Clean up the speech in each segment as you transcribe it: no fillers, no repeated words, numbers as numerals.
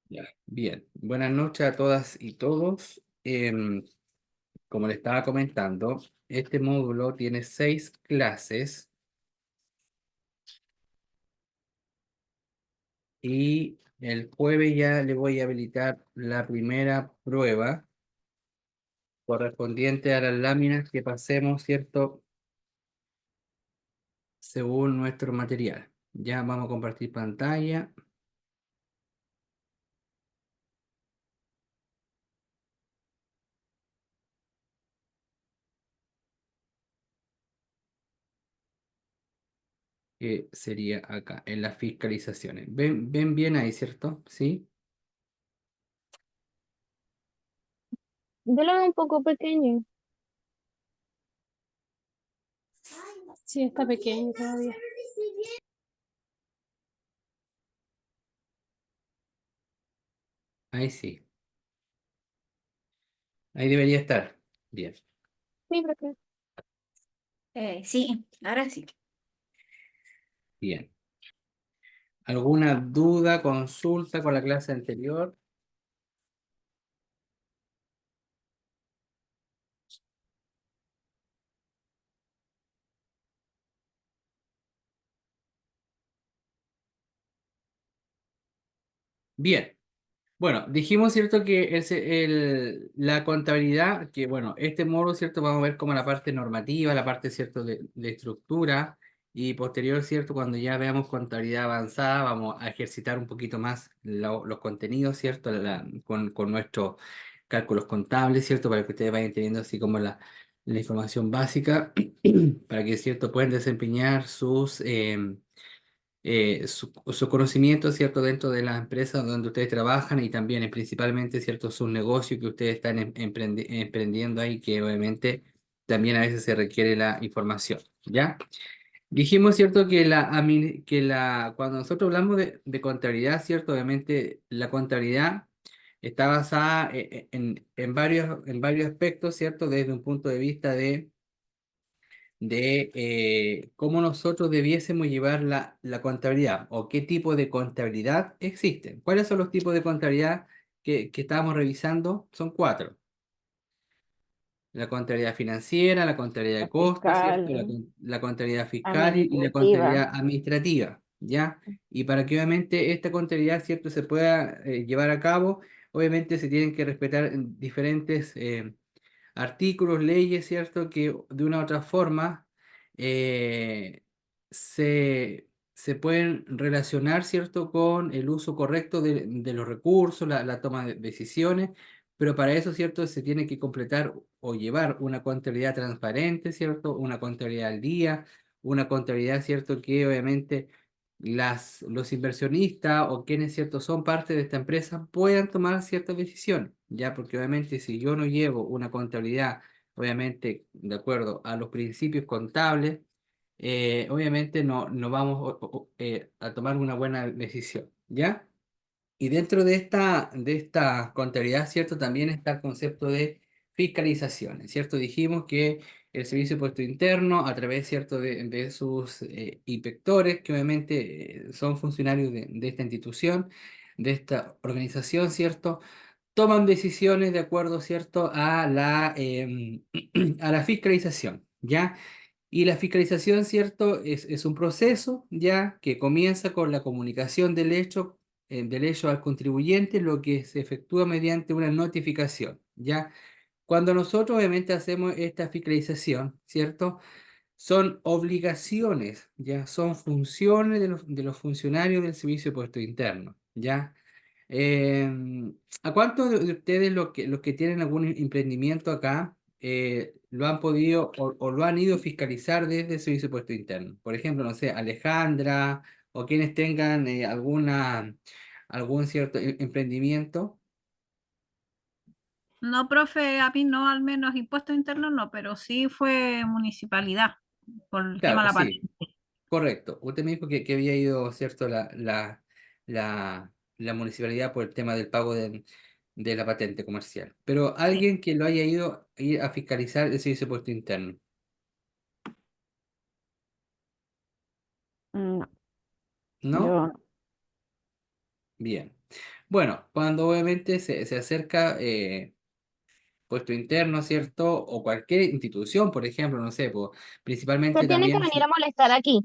Ya, bien. Buenas noches a todas y todos. Como le estaba comentando, este módulo tiene 6 clases y el jueves ya le voy a habilitar la primera prueba correspondiente a las láminas que pasemos, ¿cierto? Según nuestro material. Ya vamos a compartir pantalla. Que sería acá, en las fiscalizaciones. ¿Ven bien ahí, cierto? ¿Sí? Yo lo veo un poco pequeño. Sí, está pequeño todavía. Ahí sí. Ahí debería estar. Bien. Sí, creo que Sí, ahora sí. Bien. ¿Alguna duda, consulta con la clase anterior? Bien. Bueno, dijimos, ¿cierto? Que la contabilidad, que bueno, este módulo, ¿cierto? Vamos a ver como la parte normativa, la parte, ¿cierto? De estructura y posterior, ¿cierto? Cuando ya veamos contabilidad avanzada, vamos a ejercitar un poquito más los contenidos, ¿cierto? Con nuestros cálculos contables, ¿cierto? Para que ustedes vayan teniendo así como la información básica, para que, ¿cierto? Puedan desempeñar su conocimiento, ¿cierto? Dentro de las empresas donde ustedes trabajan y también principalmente, ¿cierto? Sus negocios que ustedes están emprendiendo ahí, que obviamente también a veces se requiere la información, ¿ya? Dijimos, ¿cierto? Cuando nosotros hablamos de contabilidad, ¿cierto? Obviamente la contabilidad está basada en varios aspectos, ¿cierto? Desde un punto de vista de cómo nosotros debiésemos llevar la contabilidad o qué tipo de contabilidad existen. ¿Cuáles son los tipos de contabilidad que estábamos revisando? Son 4. La contabilidad financiera, la contabilidad de la costos, ¿cierto? La, fiscal, con- la contabilidad fiscal y la administrativa. contabilidad administrativa, ¿ya? Y para que obviamente esta contabilidad, ¿cierto?, se pueda llevar a cabo, obviamente se tienen que respetar diferentes artículos, leyes, ¿cierto? Que de una u otra forma eh, se pueden relacionar, ¿cierto? Con el uso correcto de los recursos, la toma de decisiones, pero para eso, ¿cierto? Se tiene que completar o llevar una contabilidad transparente, ¿cierto? Una contabilidad al día, una contabilidad, ¿cierto? Que obviamente los inversionistas o quienes, ¿cierto?, son parte de esta empresa puedan tomar ciertas decisiones, ¿ya? Porque obviamente si yo no llevo una contabilidad, obviamente, de acuerdo a los principios contables, obviamente no vamos a tomar una buena decisión, ¿ya? Y dentro de esta contabilidad, ¿cierto? También está el concepto de fiscalización, ¿cierto? Dijimos que el Servicio de Impuesto Interno, a través, ¿cierto?, de sus inspectores, que obviamente son funcionarios de esta institución, de esta organización, ¿cierto?, toman decisiones de acuerdo, ¿cierto?, a la fiscalización, ¿ya? Y la fiscalización, ¿cierto? Es un proceso ya que comienza con la comunicación del hecho al contribuyente, lo que se efectúa mediante una notificación, ¿ya? Cuando nosotros obviamente hacemos esta fiscalización, ¿cierto? Son obligaciones, ¿ya? Son funciones de los funcionarios del Servicio de Puesto Interno, ¿ya? ¿A cuántos de ustedes los que tienen algún emprendimiento acá lo han podido o lo han ido a fiscalizar desde el Servicio de Puesto Interno? Por ejemplo, no sé, Alejandra o quienes tengan algún cierto emprendimiento. No, profe, a mí no, al menos impuestos internos no, pero sí fue municipalidad por el tema de Claro, la sí, patente. correcto. Usted me dijo que había ido, ¿cierto?, la municipalidad por el tema del pago de la patente comercial. Pero Sí. alguien que lo haya ir a fiscalizar el Servicio de Puesto Interno, No, ¿no? yo, Bien. Bueno, cuando obviamente se acerca puesto interno, ¿cierto? O cualquier institución, por ejemplo, no sé, pues, Se principalmente tiene que también, venir a molestar aquí.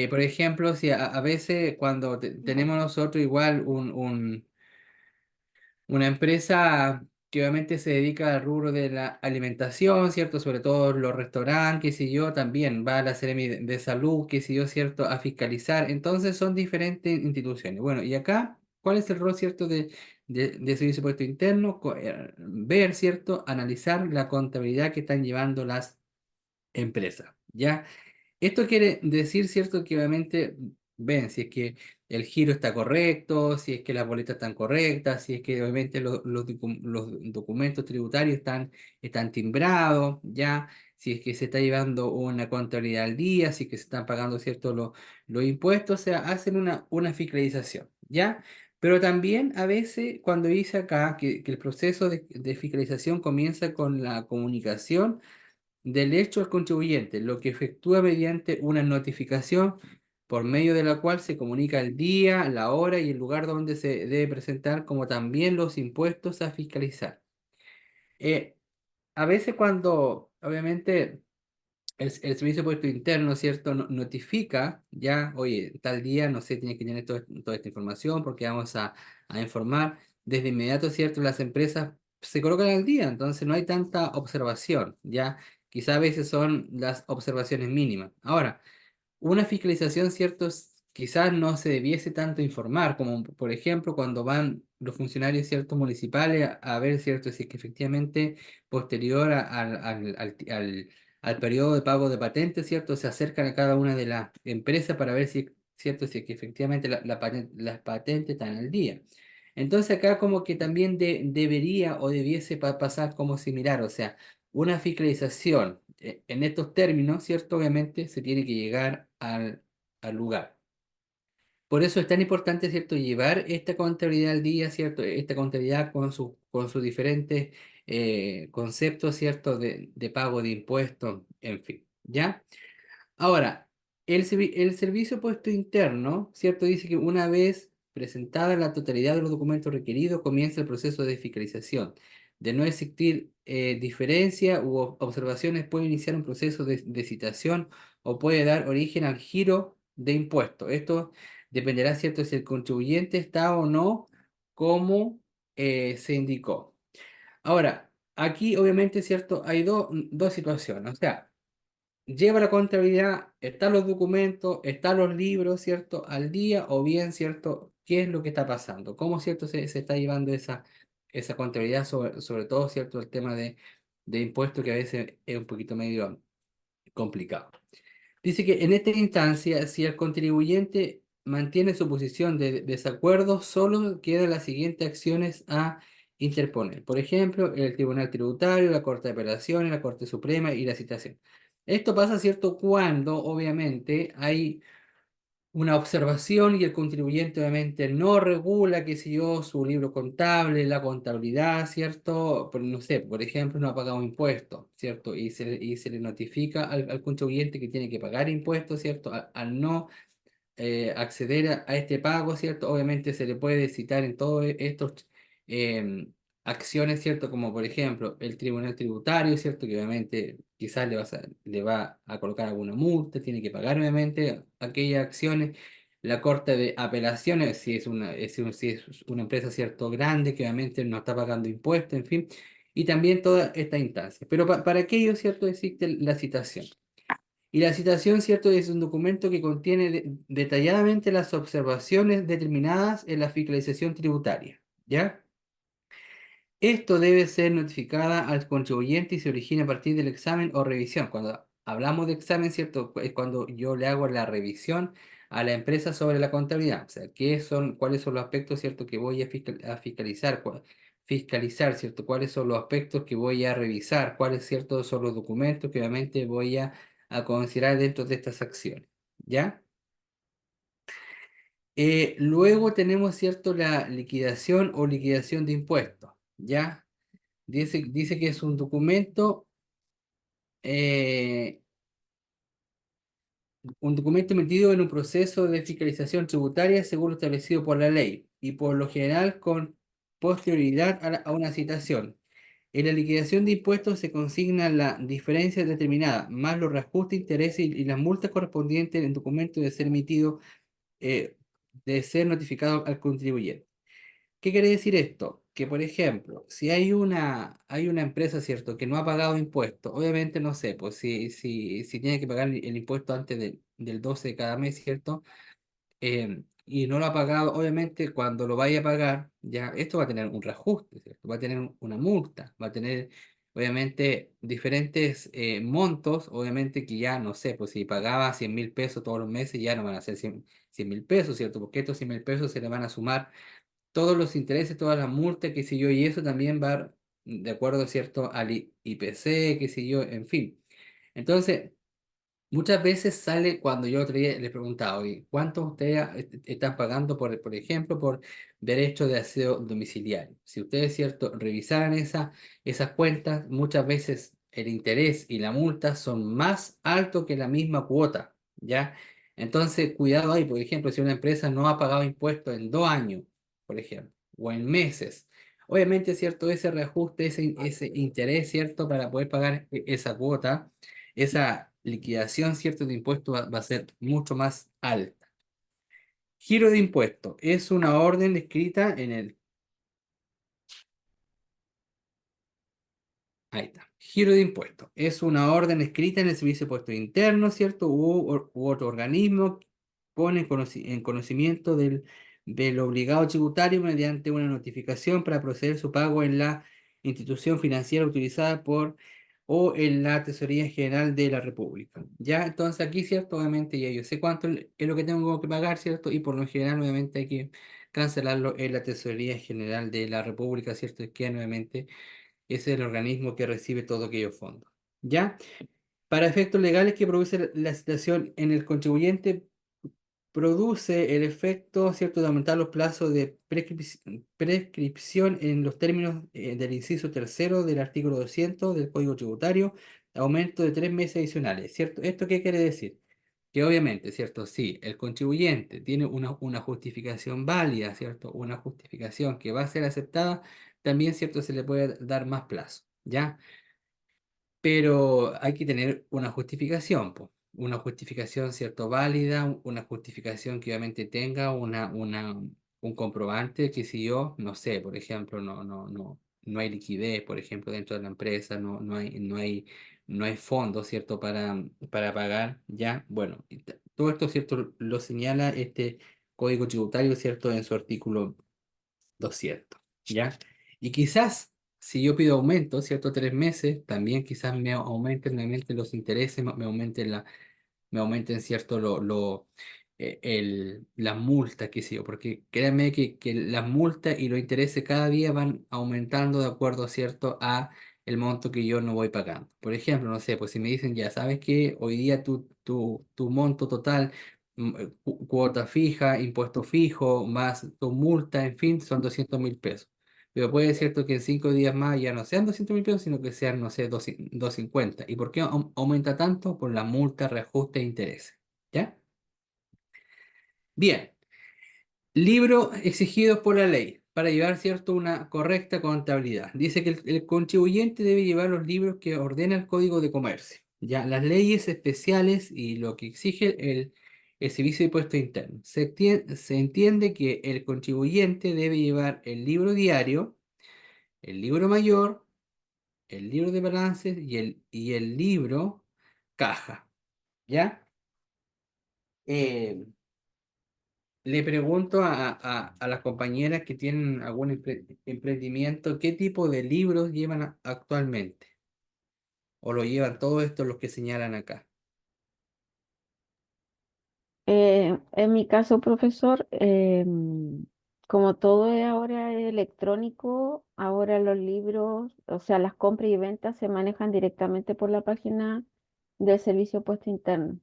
por ejemplo, si a veces cuando tenemos nosotros igual una empresa que obviamente se dedica al rubro de la alimentación, ¿cierto? Sobre todo los restaurantes, qué sé yo, también va a la Seremi de Salud, qué sé yo, ¿cierto? A fiscalizar. Entonces son diferentes instituciones. Bueno, y acá, ¿cuál es el rol, ¿cierto? De Servicio de Puesto Interno? Ver, ¿cierto? Analizar la contabilidad que están llevando las empresas, ¿ya? Esto quiere decir, ¿cierto? Que obviamente ven si es que el giro está correcto, si es que las boletas están correctas, si es que obviamente los documentos tributarios están timbrados, ¿ya? Si es que se está llevando una contabilidad al día, si es que se están pagando, ¿cierto? Los impuestos, o sea, hacen una fiscalización, ¿ya? Pero también a veces cuando dice acá que el proceso de fiscalización comienza con la comunicación del hecho al contribuyente, lo que efectúa mediante una notificación por medio de la cual se comunica el día, la hora y el lugar donde se debe presentar, como también los impuestos a fiscalizar. Eh, a veces cuando, obviamente, el Servicio de Puesto Interno, ¿cierto? Notifica ya, oye, tal día, no sé, tiene que tener toda esta información porque vamos a informar. Desde inmediato, ¿cierto? Las empresas se colocan al día, entonces no hay tanta observación, ¿ya? Quizá a veces son las observaciones mínimas. Ahora, una fiscalización, ¿cierto? Quizás no se debiese tanto informar, como por ejemplo cuando van los funcionarios, ¿cierto? Municipales a ver, ¿cierto? Si es que efectivamente posterior al periodo de pago de patentes, ¿cierto? Se acercan a cada una de las empresas para ver si, ¿cierto? Si es que efectivamente las patentes están al día. Entonces acá como que también debería o debiese pasar como similar, o sea, una fiscalización en estos términos, ¿cierto? Obviamente se tiene que llegar al lugar. Por eso es tan importante, ¿cierto? Llevar esta contabilidad al día, ¿cierto? Esta contabilidad con sus diferentes conceptos, ¿cierto? De pago de impuestos, en fin, ¿ya? Ahora, el servicio puesto interno, ¿cierto? Dice que una vez presentada la totalidad de los documentos requeridos, comienza el proceso de fiscalización. De no existir diferencia u observaciones, puede iniciar un proceso de citación o puede dar origen al giro de impuestos. Esto dependerá, ¿cierto?, si el contribuyente está o no como se indicó. Ahora, aquí obviamente, ¿cierto? Hay dos situaciones. O sea, lleva la contabilidad, están los documentos, están los libros, ¿cierto? Al día, o bien, ¿cierto? ¿Qué es lo que está pasando? ¿Cómo, cierto? Se está llevando esa contabilidad, sobre todo, ¿cierto? El tema de impuestos que a veces es un poquito medio complicado. Dice que en esta instancia, si el contribuyente mantiene su posición de desacuerdo, solo quedan las siguientes acciones a interponer. Por ejemplo, el Tribunal Tributario, la Corte de Apelaciones, la Corte Suprema y la citación. Esto pasa, ¿cierto?, cuando obviamente hay una observación y el contribuyente obviamente no regula, qué sé yo, su libro contable, la contabilidad, ¿cierto? No sé, por ejemplo, no ha pagado impuestos, ¿cierto? Y se le notifica al contribuyente que tiene que pagar impuestos, ¿cierto? Al no acceder a este pago, ¿cierto? Obviamente se le puede citar en todos estos acciones, ¿cierto? Como por ejemplo el Tribunal Tributario, ¿cierto? Que obviamente quizás le va a colocar alguna multa, tiene que pagar obviamente aquellas acciones. La Corte de Apelaciones, si es una empresa, ¿cierto?, grande, que obviamente no está pagando impuestos, en fin. Y también toda esta instancia. Pero para aquello, ¿cierto?, existe la citación. Y la citación, ¿cierto?, es un documento que contiene detalladamente las observaciones determinadas en la fiscalización tributaria, ¿ya? Esto debe ser notificada al contribuyente y se origina a partir del examen o revisión. Cuando hablamos de examen, ¿cierto?, es cuando yo le hago la revisión a la empresa sobre la contabilidad. O sea, cuáles son los aspectos, ¿cierto?, que voy a fiscalizar, fiscalizar, ¿cierto? Cuáles son los aspectos que voy a revisar, cuáles, ¿cierto?, son los documentos que obviamente voy a considerar dentro de estas acciones, ¿ya? Luego tenemos, ¿cierto?, la liquidación o liquidación de impuestos, ¿ya? Dice que es un documento eh, un documento emitido en un proceso de fiscalización tributaria según lo establecido por la ley y por lo general con posterioridad a una citación. En la liquidación de impuestos se consigna la diferencia determinada, más los reajustes, intereses y las multas correspondientes en el documento de ser emitido, de ser notificado al contribuyente. ¿Qué quiere decir esto? Que, por ejemplo, si hay una empresa, ¿cierto?, que no ha pagado impuestos, obviamente no sé, pues si tiene que pagar el impuesto antes del 12 de cada mes, ¿cierto? Y no lo ha pagado, obviamente cuando lo vaya a pagar, ya esto va a tener un reajuste, ¿cierto? Va a tener una multa, va a tener, obviamente, diferentes montos, obviamente que ya, no sé, pues si pagaba 100.000 pesos todos los meses, ya no van a ser 100.000 pesos, ¿cierto? Porque estos 100.000 pesos se le van a sumar todos los intereses, todas las multas, qué sé yo, y eso también va de acuerdo, ¿cierto?, al IPC, qué sé yo, en fin. Entonces, muchas veces sale cuando yo otro día le preguntaba, oye, ¿cuánto ustedes están pagando, por ejemplo, por derecho de aseo domiciliario? Si ustedes, ¿cierto?, revisaran esas cuentas, muchas veces el interés y la multa son más altos que la misma cuota, ¿ya? Entonces, cuidado ahí, por ejemplo, si una empresa no ha pagado impuestos en 2 años, por ejemplo, o en meses, obviamente, ¿cierto?, ese reajuste, ese interés, ¿cierto?, para poder pagar esa cuota, esa liquidación, ¿cierto?, de impuestos va a ser mucho más alta. Giro de impuestos es una orden escrita en el... Ahí está. Giro de impuestos es una orden escrita en el Servicio de Impuestos Internos, ¿cierto? U otro organismo pone en conocimiento del obligado tributario mediante una notificación para proceder su pago en la institución financiera utilizada por o en la Tesorería General de la República. Ya, entonces aquí, ¿cierto? Obviamente ya yo sé cuánto es lo que tengo que pagar, ¿cierto? Y por lo general, obviamente, hay que cancelarlo en la Tesorería General de la República, ¿cierto? Es que, nuevamente, ese es el organismo que recibe todos aquellos fondos. ¿Ya? Para efectos legales que produce la situación en el contribuyente, produce el efecto, ¿cierto?, de aumentar los plazos de prescripción en los términos del inciso tercero del artículo 200 del Código Tributario, aumento de 3 meses adicionales, ¿cierto? ¿Esto qué quiere decir? Que obviamente, ¿cierto? Si el contribuyente tiene una justificación válida, ¿cierto? Una justificación que va a ser aceptada, también, ¿cierto?, se le puede dar más plazo, ¿ya? Pero hay que tener una justificación, po. Una justificación, ¿cierto?, válida, una justificación que obviamente tenga un comprobante que si yo, no sé, por ejemplo, no hay liquidez, por ejemplo, dentro de la empresa, no hay fondos, ¿cierto?, para pagar, ¿ya? Bueno, todo esto, ¿cierto?, lo señala este Código Tributario, ¿cierto?, en su artículo 200, ¿ya? Y quizás, si yo pido aumento, ¿cierto? 3 meses, también quizás me aumenten nuevamente los intereses, me aumenten, ¿cierto? Las multas, qué sé yo, porque créanme que las multas y los intereses cada día van aumentando de acuerdo, ¿cierto?, a el monto que yo no voy pagando. Por ejemplo, no sé, pues si me dicen, ya sabes que hoy día tu monto total, cuota fija, impuesto fijo, más tu multa, en fin, son 200.000 pesos. Pero puede ser cierto que en 5 días más ya no sean 200.000 pesos, sino que sean, no sé, 250. ¿Y por qué aumenta tanto? Por la multa, reajuste e intereses. ¿Ya? Bien. Libro exigido por la ley para llevar, ¿cierto?, una correcta contabilidad. Dice que el contribuyente debe llevar los libros que ordena el Código de Comercio. Ya, las leyes especiales y lo que exige el Servicio de Impuestos Internos. Se entiende que el contribuyente debe llevar el libro diario, el libro mayor, el libro de balances y el libro caja. ¿Ya? Eh, Le pregunto a las compañeras que tienen algún emprendimiento, ¿qué tipo de libros llevan actualmente? ¿O lo llevan todos estos los que señalan acá? En mi caso, profesor, como todo es ahora electrónico, ahora los libros, o sea, las compras y ventas se manejan directamente por la página del Servicio de Puesto Interno.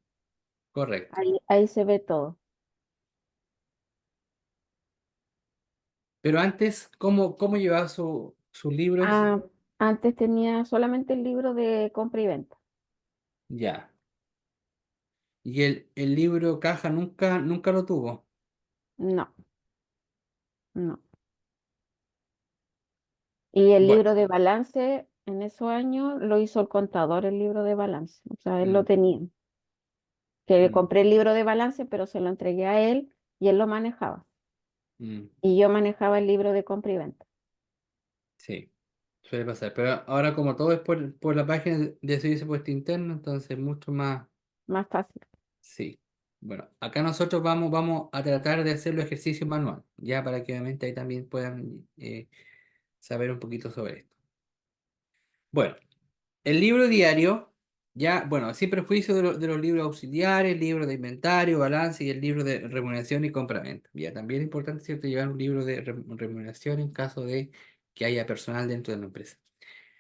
Correcto. Ahí se ve todo. Pero antes, ¿cómo llevaba sus libros? Ah, antes tenía solamente el libro de compra y venta. Ya. Y el libro caja nunca lo tuvo. No, no. Y el Bueno, libro de balance en esos años lo hizo el contador, el libro de balance. O sea, él lo mm, tenía. Que le mm, compré el libro de balance, pero se lo entregué a él y él lo manejaba. mm, Y yo manejaba el libro de compra y venta. sí, suele pasar. Pero ahora como todo es por la página de servicio puesto interno, entonces mucho más, Más fácil. sí. Bueno, acá nosotros vamos a tratar de hacer los ejercicios manual, ya para que obviamente ahí también puedan saber un poquito sobre esto. Bueno, el libro diario, ya, bueno, sin prejuicio de los libros auxiliares, el libro de inventario, balance y el libro de remuneración y compraventa. Ya, también es importante, ¿cierto?, llevar un libro de remuneración en caso de que haya personal dentro de la empresa.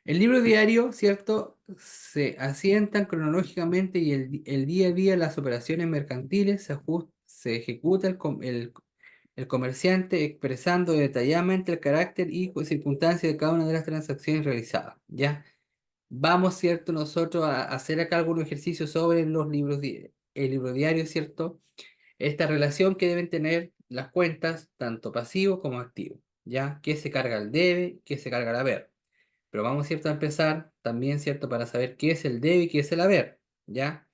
El libro diario, ¿cierto?, se asientan cronológicamente y el día a día las operaciones mercantiles se ejecuta el comerciante expresando detalladamente el carácter y circunstancias de cada una de las transacciones realizadas, ¿ya? Vamos, ¿cierto?, nosotros a hacer acá algunos ejercicios sobre el libro diario, ¿cierto? Esta relación que deben tener las cuentas, tanto pasivo como activo, ¿ya? ¿Qué se carga el debe, qué se carga el haber? Pero vamos, ¿cierto?, a empezar también, ¿cierto?, para saber qué es el debe y qué es el haber, ¿ya?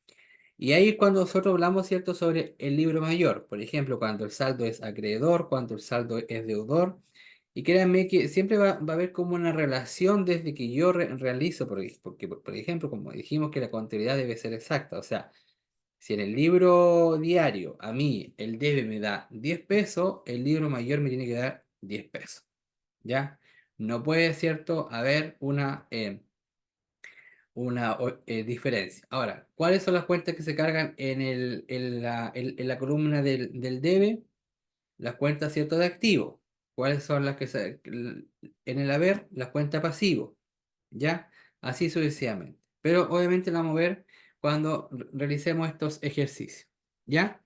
Y ahí es cuando nosotros hablamos, ¿cierto?, sobre el libro mayor, por ejemplo, cuando el saldo es acreedor, cuando el saldo es deudor. Y créanme que siempre va a haber como una relación desde que yo realizo, porque, por ejemplo, como dijimos que la contabilidad debe ser exacta, o sea, si en el libro diario a mí el debe me da 10 pesos, el libro mayor me tiene que dar 10 pesos, ¿ya? No puede, ¿cierto?, haber una diferencia. Ahora, ¿cuáles son las cuentas que se cargan en la columna del debe? Las cuentas, ¿cierto?, de activo. ¿Cuáles son las que en el haber? Las cuentas pasivo, ¿ya? Así sucesivamente. Pero obviamente la vamos a ver cuando realicemos estos ejercicios, ¿ya?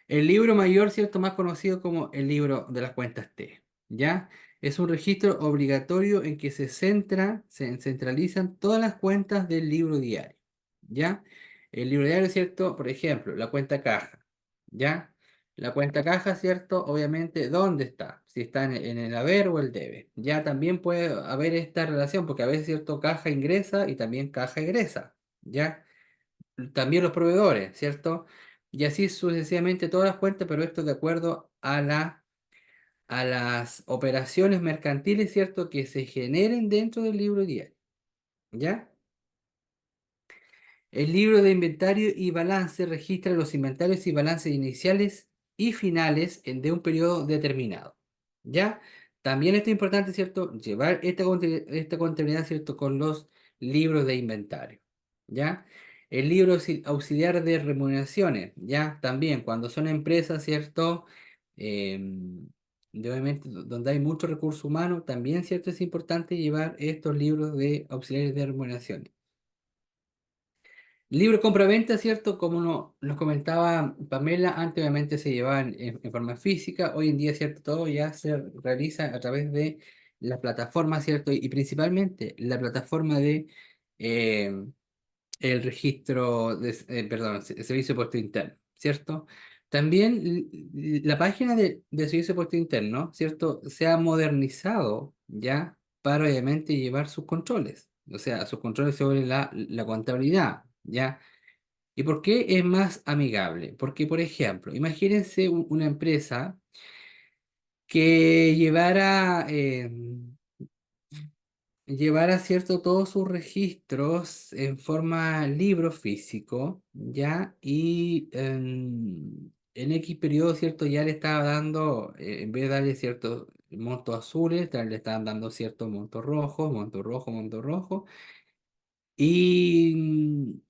El libro mayor, ¿cierto?, más conocido como el libro de las cuentas T, ¿ya? Es un registro obligatorio en que se centralizan todas las cuentas del libro diario, ¿ya? El libro diario, ¿cierto? Por ejemplo, la cuenta caja, ¿ya? La cuenta caja, ¿cierto? Obviamente, ¿dónde está? Si está en el haber o el debe. Ya también puede haber esta relación, porque a veces, ¿cierto?, caja ingresa y también caja egresa, ¿ya? También los proveedores, ¿cierto? Y así sucesivamente todas las cuentas, pero esto de acuerdo a las operaciones mercantiles, ¿cierto?, que se generen dentro del libro diario, ¿ya? El libro de inventario y balance registra los inventarios y balances iniciales y finales de un periodo determinado. ¿Ya? También es importante, ¿cierto?, llevar esta contabilidad, ¿cierto?, con los libros de inventario. ¿Ya? El libro auxiliar de remuneraciones, ¿ya? También cuando son empresas, ¿cierto? Obviamente, donde hay mucho recurso humano, también, ¿cierto?, es importante llevar estos libros de auxiliares de remuneraciones. Libro compra-venta, ¿cierto? Como nos comentaba Pamela, antes obviamente se llevaban en forma física, hoy en día, ¿cierto? Todo ya se realiza a través de la plataforma, ¿cierto? Y principalmente la plataforma de eh, el registro, perdón, servicio de puesto interno, ¿cierto? También la página de servicio de puesto interno, ¿cierto?, se ha modernizado ya para obviamente llevar sus controles, o sea, sus controles sobre la contabilidad, ¿ya? ¿Y por qué es más amigable? Porque, por ejemplo, imagínense una empresa que llevara, cierto, todos sus registros en forma libro físico, ¿ya? Y en X periodo, ¿cierto? Ya le estaba dando, en vez de darle ciertos montos azules, le estaban dando ciertos montos rojos, monto rojo, monto rojo. Y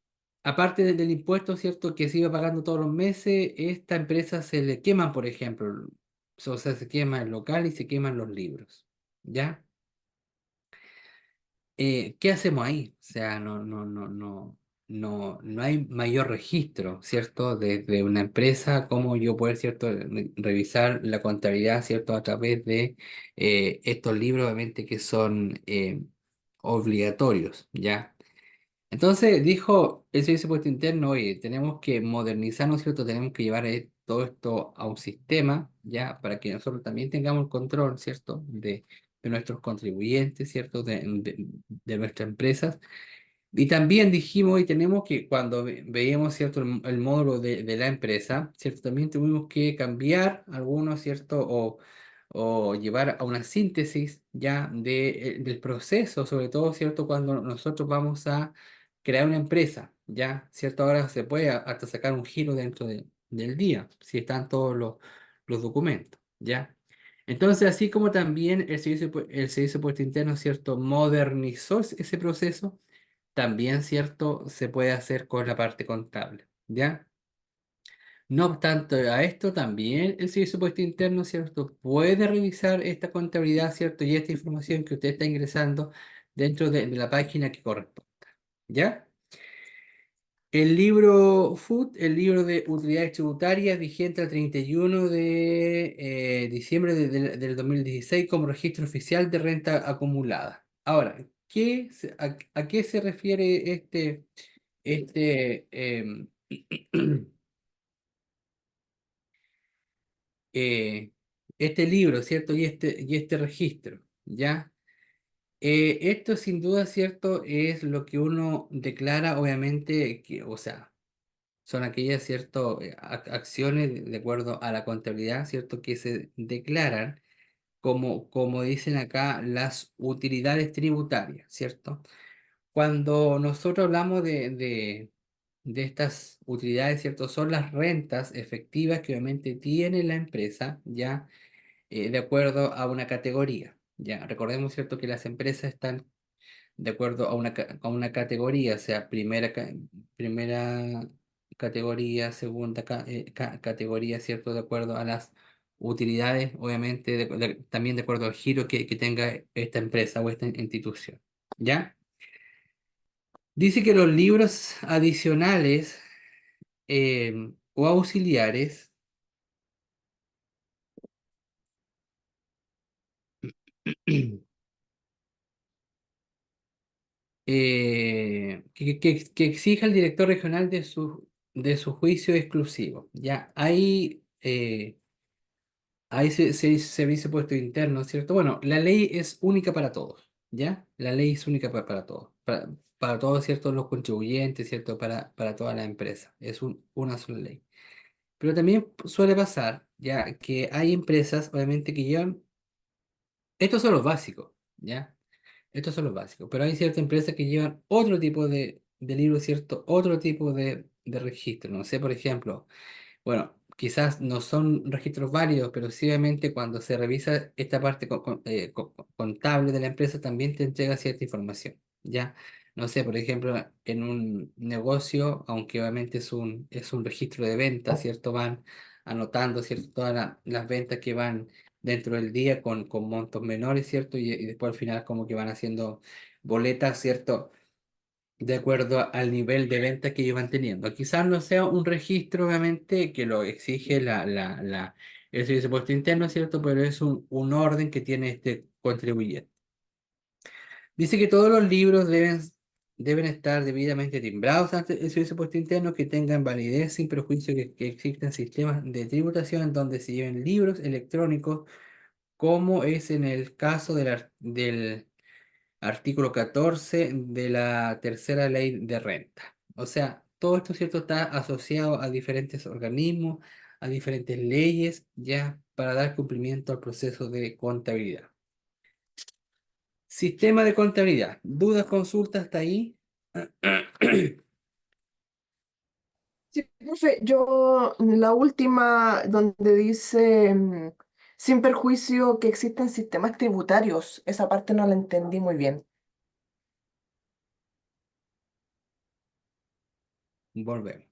aparte del impuesto, ¿cierto?, que se iba pagando todos los meses, esta empresa se le queman, por ejemplo, o sea, se quema el local y se queman los libros, ¿ya? ¿Qué hacemos ahí? O sea, no hay mayor registro, ¿cierto? Desde una empresa, como yo poder, ¿cierto?, revisar la contabilidad, ¿cierto?, a través de estos libros, obviamente, que son obligatorios, ¿ya? Entonces dijo el servicio de impuesto interno, oye, tenemos que modernizarnos, ¿cierto? Tenemos que llevar todo esto a un sistema, ¿ya? Para que nosotros también tengamos el control, ¿cierto? De nuestros contribuyentes, ¿cierto? De nuestras empresas. Y también dijimos y tenemos que, cuando veíamos, ¿cierto? El módulo de la empresa, ¿cierto? También tuvimos que cambiar algunos, ¿cierto? O llevar a una síntesis ya del proceso, sobre todo, ¿cierto? Cuando nosotros vamos a crear una empresa, ¿ya? ¿Cierto? Ahora se puede hasta sacar un giro dentro del día, si están todos los documentos, ¿ya? Entonces, así como también el servicio de puesto interno, ¿cierto? Modernizó ese proceso, también, ¿cierto? Se puede hacer con la parte contable, ¿ya? No obstante a esto, también el servicio de puesto interno, ¿cierto? Puede revisar esta contabilidad, ¿cierto? Y esta información que usted está ingresando dentro de la página que corresponde, ¿ya? El libro FUT, el libro de utilidades tributarias, vigente el 31 de diciembre del 2016 como registro oficial de renta acumulada. Ahora, a qué se refiere este, eh, este libro, ¿cierto? Y este registro, ¿ya? Esto sin duda, ¿cierto? Es lo que uno declara, obviamente, o sea, son aquellas, ¿cierto? Acciones de acuerdo a la contabilidad, ¿cierto? Que se declaran como dicen acá, las utilidades tributarias, ¿cierto? Cuando nosotros hablamos de estas utilidades, ¿cierto? Son las rentas efectivas que obviamente tiene la empresa, ¿ya? De acuerdo a una categoría, ¿ya? Recordemos, ¿cierto? Que las empresas están de acuerdo a una categoría, o sea, primera categoría, segunda categoría, ¿cierto? De acuerdo a las utilidades, obviamente, también de acuerdo al giro que tenga esta empresa o esta institución, ¿ya? Dice que los libros adicionales o auxiliares que exija el director regional de su juicio exclusivo. Ya, hay servicio puesto interno, ¿cierto? Bueno, la ley es única para todos, ¿ya? La ley es única para todos, para todos, ¿cierto? Los contribuyentes, ¿cierto? Para toda la empresa. Es una sola ley. Pero también suele pasar, ya, que hay empresas, obviamente, que llevan, estos son los básicos, ¿ya? Estos son los básicos, pero hay ciertas empresas que llevan otro tipo de libros, ¿cierto? Otro tipo de registro. No sé, por ejemplo, bueno, quizás no son registros válidos, pero sí obviamente cuando se revisa esta parte contable de la empresa también te entrega cierta información, ¿ya? No sé, por ejemplo, en un negocio, aunque obviamente es un registro de ventas, ¿cierto? Van anotando, ¿cierto? Todas las ventas que van dentro del día con montos menores, ¿cierto? Y después al final como que van haciendo boletas, ¿cierto? De acuerdo al nivel de venta que ellos van teniendo. Quizás no sea un registro, obviamente, que lo exige el servicio de puesto interno, ¿cierto? Pero es un orden que tiene este contribuyente. Dice que todos los libros deben estar debidamente timbrados ante el servicio de puesto interno, que tengan validez sin perjuicio que existan sistemas de tributación en donde se lleven libros electrónicos, como es en el caso del artículo 14 de la tercera ley de renta. O sea, todo esto, ¿cierto? Está asociado a diferentes organismos, a diferentes leyes, ya para dar cumplimiento al proceso de contabilidad. Sistema de contabilidad. ¿Dudas, consultas hasta ahí? Sí, profe, yo la última donde dice, sin perjuicio que existen sistemas tributarios, esa parte no la entendí muy bien. Volvemos.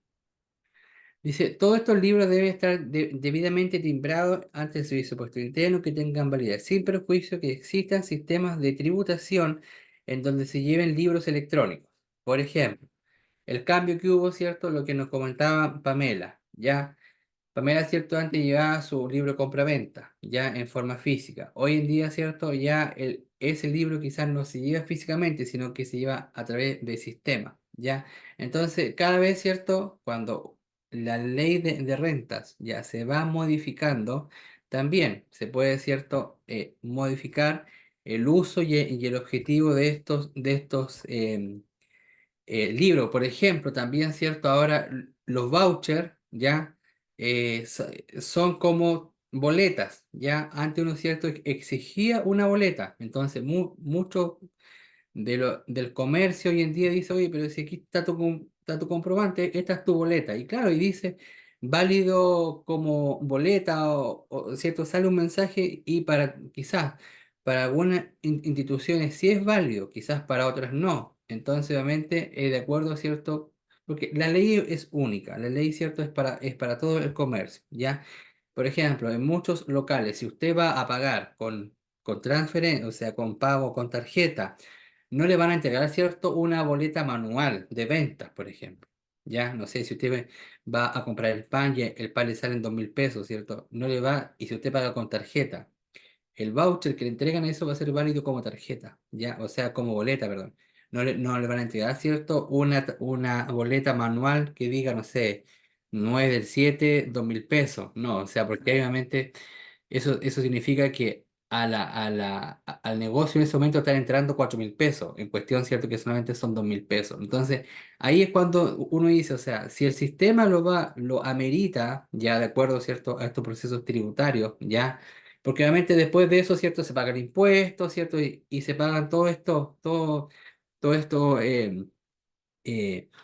Dice, todos estos libros deben estar debidamente timbrados ante el servicio de puesto interno que tengan validez, sin perjuicio que existan sistemas de tributación en donde se lleven libros electrónicos. Por ejemplo, el cambio que hubo, ¿cierto? Lo que nos comentaba Pamela, ¿ya? Pamela, ¿cierto? Antes llevaba su libro compra-venta, ya en forma física. Hoy en día, ¿cierto? Ya ese libro quizás no se lleva físicamente, sino que se lleva a través de sistema, ¿ya? Entonces, cada vez, ¿cierto? Cuando la ley de rentas ya se va modificando, también se puede, ¿cierto? Modificar el uso y el objetivo de estos libros. Por ejemplo, también, ¿cierto? Ahora los vouchers, ¿ya? Son como boletas, ¿ya? Antes uno, ¿cierto? Exigía una boleta. Entonces, muchos del comercio hoy en día dice, oye, pero si aquí está está tu comprobante, esta es tu boleta. Y claro, y dice, válido como boleta ¿cierto? Sale un mensaje y quizás, para algunas instituciones sí es válido, quizás para otras no. Entonces, obviamente, de acuerdo, ¿cierto? Porque la ley es única, la ley, ¿cierto? Es para todo el comercio, ¿ya? Por ejemplo, en muchos locales, si usted va a pagar con transferencia, o sea, con pago con tarjeta, no le van a entregar, ¿cierto? Una boleta manual de ventas, por ejemplo. Ya, no sé, si usted va a comprar el pan y el pan le sale en 2.000 pesos, ¿cierto? No le va, y si usted paga con tarjeta, el voucher que le entregan eso va a ser válido como tarjeta, ¿ya? O sea, como boleta, perdón. No le van a entregar, ¿cierto? Una boleta manual que diga, no sé, 9 del 7 2.000 pesos. No, o sea, porque obviamente eso significa que al negocio en ese momento están entrando 4.000 pesos, en cuestión, ¿cierto? Que solamente son 2.000 pesos. Entonces, ahí es cuando uno dice, o sea, si el sistema lo amerita, ya de acuerdo, ¿cierto? A estos procesos tributarios, ya. Porque obviamente después de eso, ¿cierto? Se pagan impuestos, ¿cierto? Y se pagan todo esto,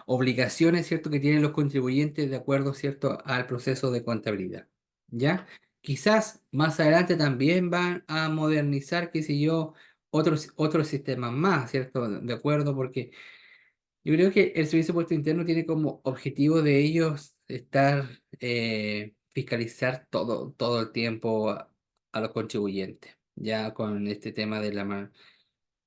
obligaciones, ¿cierto? Que tienen los contribuyentes de acuerdo, ¿cierto? Al proceso de contabilidad, ¿ya? Quizás más adelante también van a modernizar, qué sé yo, otros sistemas más, ¿cierto? De acuerdo, porque yo creo que el Servicio de Impuesto Interno tiene como objetivo de ellos fiscalizar todo el tiempo a los contribuyentes, ya con este tema de la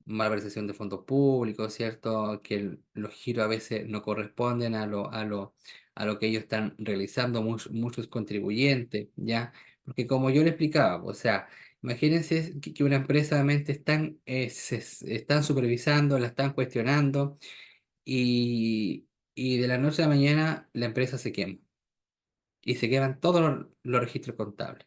malversación de fondos públicos, ¿cierto? Que los giros a veces no corresponden a lo que ellos están realizando muchos contribuyentes, ¿ya? Porque como yo le explicaba, o sea, imagínense que una empresa realmente están supervisando, la están cuestionando y de la noche a la mañana la empresa se quema y se queman todos los registros contables.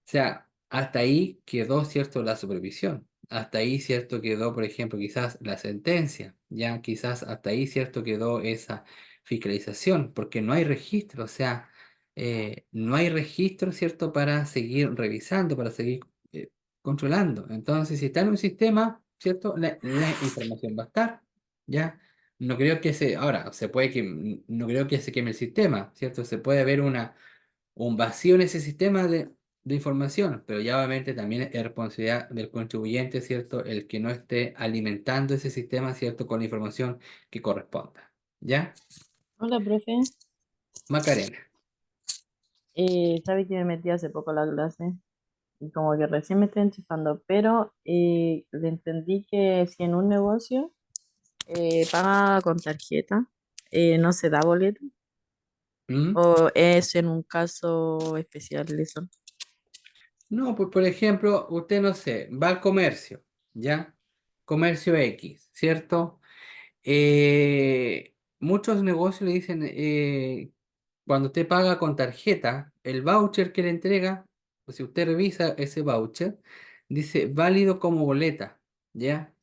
O sea, hasta ahí quedó, ¿cierto? La supervisión. Hasta ahí, ¿cierto? Quedó, por ejemplo, quizás la sentencia. Ya quizás hasta ahí, ¿cierto? Quedó esa fiscalización, porque no hay registro. O sea, no hay registro, ¿cierto? Para seguir revisando, para seguir eh, controlando. Entonces, si está en un sistema, ¿cierto? La información va a estar. ¿Ya? No creo que ahora, no creo que se queme el sistema, ¿cierto? Se puede ver un vacío en ese sistema de información, pero ya obviamente también es responsabilidad del contribuyente, ¿cierto? El que no esté alimentando ese sistema, ¿cierto? Con la información que corresponda. ¿Ya? Hola, profe. Macarena. Sabe que me metí hace poco a la clase y como que recién me estoy enchufando, pero le entendí que si en un negocio paga con tarjeta, no se da boleto, ¿Mm? o es en un caso especial eso. No, pues por ejemplo, usted no sé, va al comercio, ¿ya? Comercio X, ¿cierto? Muchos negocios le dicen, cuando usted paga con tarjeta, el voucher que le entrega, pues si usted revisa ese voucher, dice válido como boleta, ¿ya?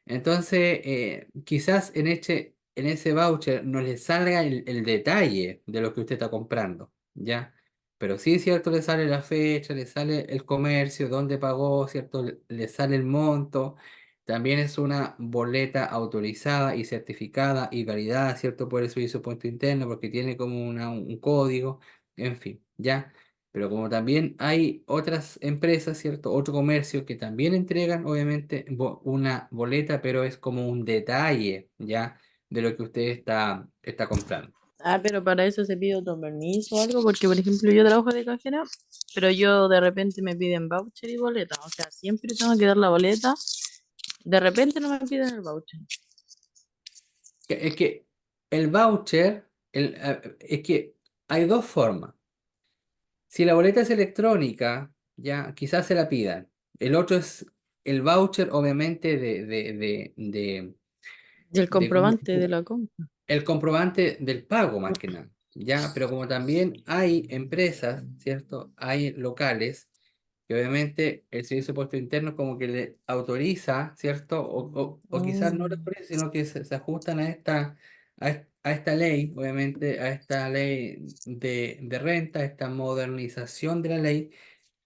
Entonces, quizás en ese voucher no le salga el detalle de lo que usted está comprando, ¿ya? Pero sí es cierto, le sale la fecha, le sale el comercio, dónde pagó, ¿cierto? Le sale el monto. También es una boleta autorizada y certificada y validada, ¿cierto? Por el Servicio de Impuesto Interno, porque tiene como un código, en fin, ¿ya? Pero como también hay otras empresas, ¿cierto? Otro comercio que también entregan, obviamente, una boleta, pero es como un detalle, ¿ya? De lo que usted está comprando. Ah, pero para eso se pide otro permiso o algo, porque por ejemplo yo trabajo de cajera, pero yo de repente me piden voucher y boleta, o sea, siempre tengo que dar la boleta, de repente no me piden el voucher. Es que el voucher, es que hay dos formas. Si la boleta es electrónica, ya quizás se la pidan. El otro es el voucher, obviamente, Y el de cómo, comprobante de la compra. el comprobante del pago más que nada, ¿ya? Pero como también hay empresas, ¿cierto? Hay locales que obviamente el Servicio de Puesto Interno como que le autoriza, ¿cierto? O quizás no le Mm. autoriza, sino que se ajustan a esta ley, obviamente, a esta ley de renta, a esta modernización de la ley,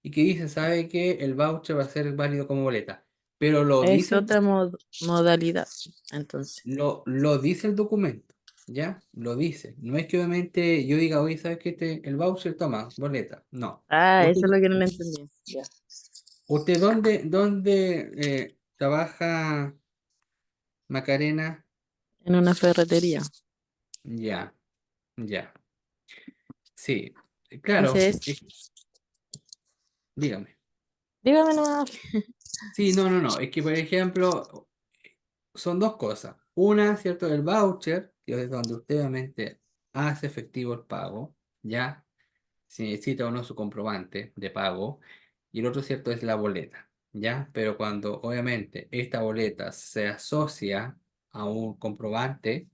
y que dice, sabe que el voucher va a ser válido como boleta, pero Es otra modalidad, entonces. lo dice el documento, ¿ya? Lo dice. No es que obviamente yo diga, oye, ¿sabes qué? El voucher toma, boleta. No. Ah, ¿Usted, eso es lo que no le entendí. Ya. usted dónde trabaja, Macarena? En una ferretería. Ya, ya. Sí, claro, Entonces, dígame. dígame nomás. Sí, no. Es que, por ejemplo, son dos cosas. Una, ¿cierto? El voucher, que es donde usted obviamente hace efectivo el pago, ¿ya? Si necesita o no su comprobante de pago, y el otro, ¿cierto? Es la boleta, ¿ya? Pero cuando obviamente esta boleta se asocia a un comprobante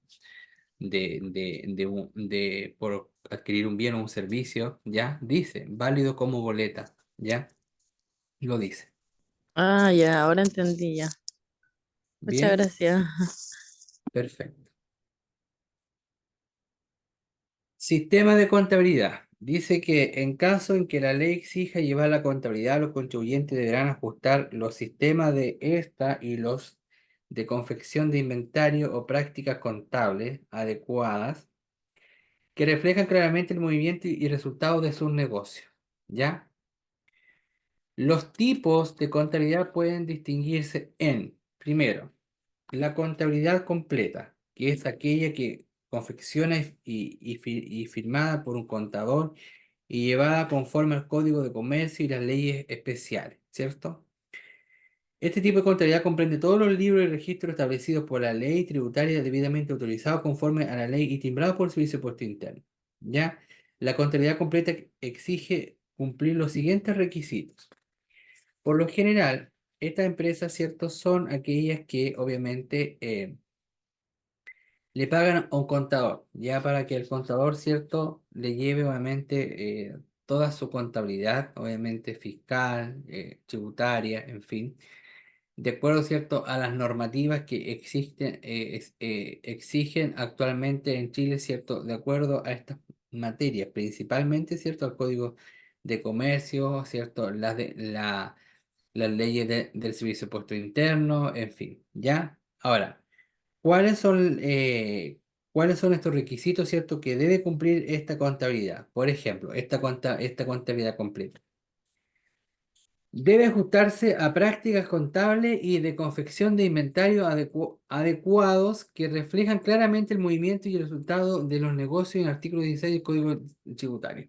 por adquirir un bien o un servicio, ¿ya? Dice, válido como boleta, ¿ya? Lo dice. Ah, ya, ahora entendí ya. Muchas Bien, gracias. perfecto. Sistema de contabilidad. Dice que en caso en que la ley exija llevar la contabilidad, los contribuyentes deberán ajustar los sistemas de esta y los de confección de inventario o prácticas contables adecuadas que reflejan claramente el movimiento y resultados de sus negocios. ¿Ya? Los tipos de contabilidad pueden distinguirse en, primero, la contabilidad completa, que es aquella que confecciona y firmada por un contador y llevada conforme al Código de Comercio y las leyes especiales, ¿cierto? Este tipo de contabilidad comprende todos los libros y registros establecidos por la ley tributaria debidamente autorizados conforme a la ley y timbrados por el Servicio de Puesto Interno. ¿Ya? La contabilidad completa exige cumplir los siguientes requisitos. Por lo general, estas empresas, ¿cierto? Son aquellas que obviamente le pagan a un contador, ya para que el contador, ¿cierto? Le lleve obviamente toda su contabilidad, obviamente fiscal, tributaria, en fin, de acuerdo, ¿cierto? A las normativas que existen, exigen actualmente en Chile, ¿cierto? De acuerdo a estas materias, principalmente, ¿cierto? Al Código de Comercio, ¿cierto? Las leyes del Servicio de Puesto Interno, en fin, ¿ya? Ahora, ¿cuáles son, eh, ¿cuáles son estos requisitos, cierto, que debe cumplir esta contabilidad? Por ejemplo, esta contabilidad completa. Debe ajustarse a prácticas contables y de confección de inventario adecuados que reflejan claramente el movimiento y el resultado de los negocios en el artículo 16 del Código Tributario.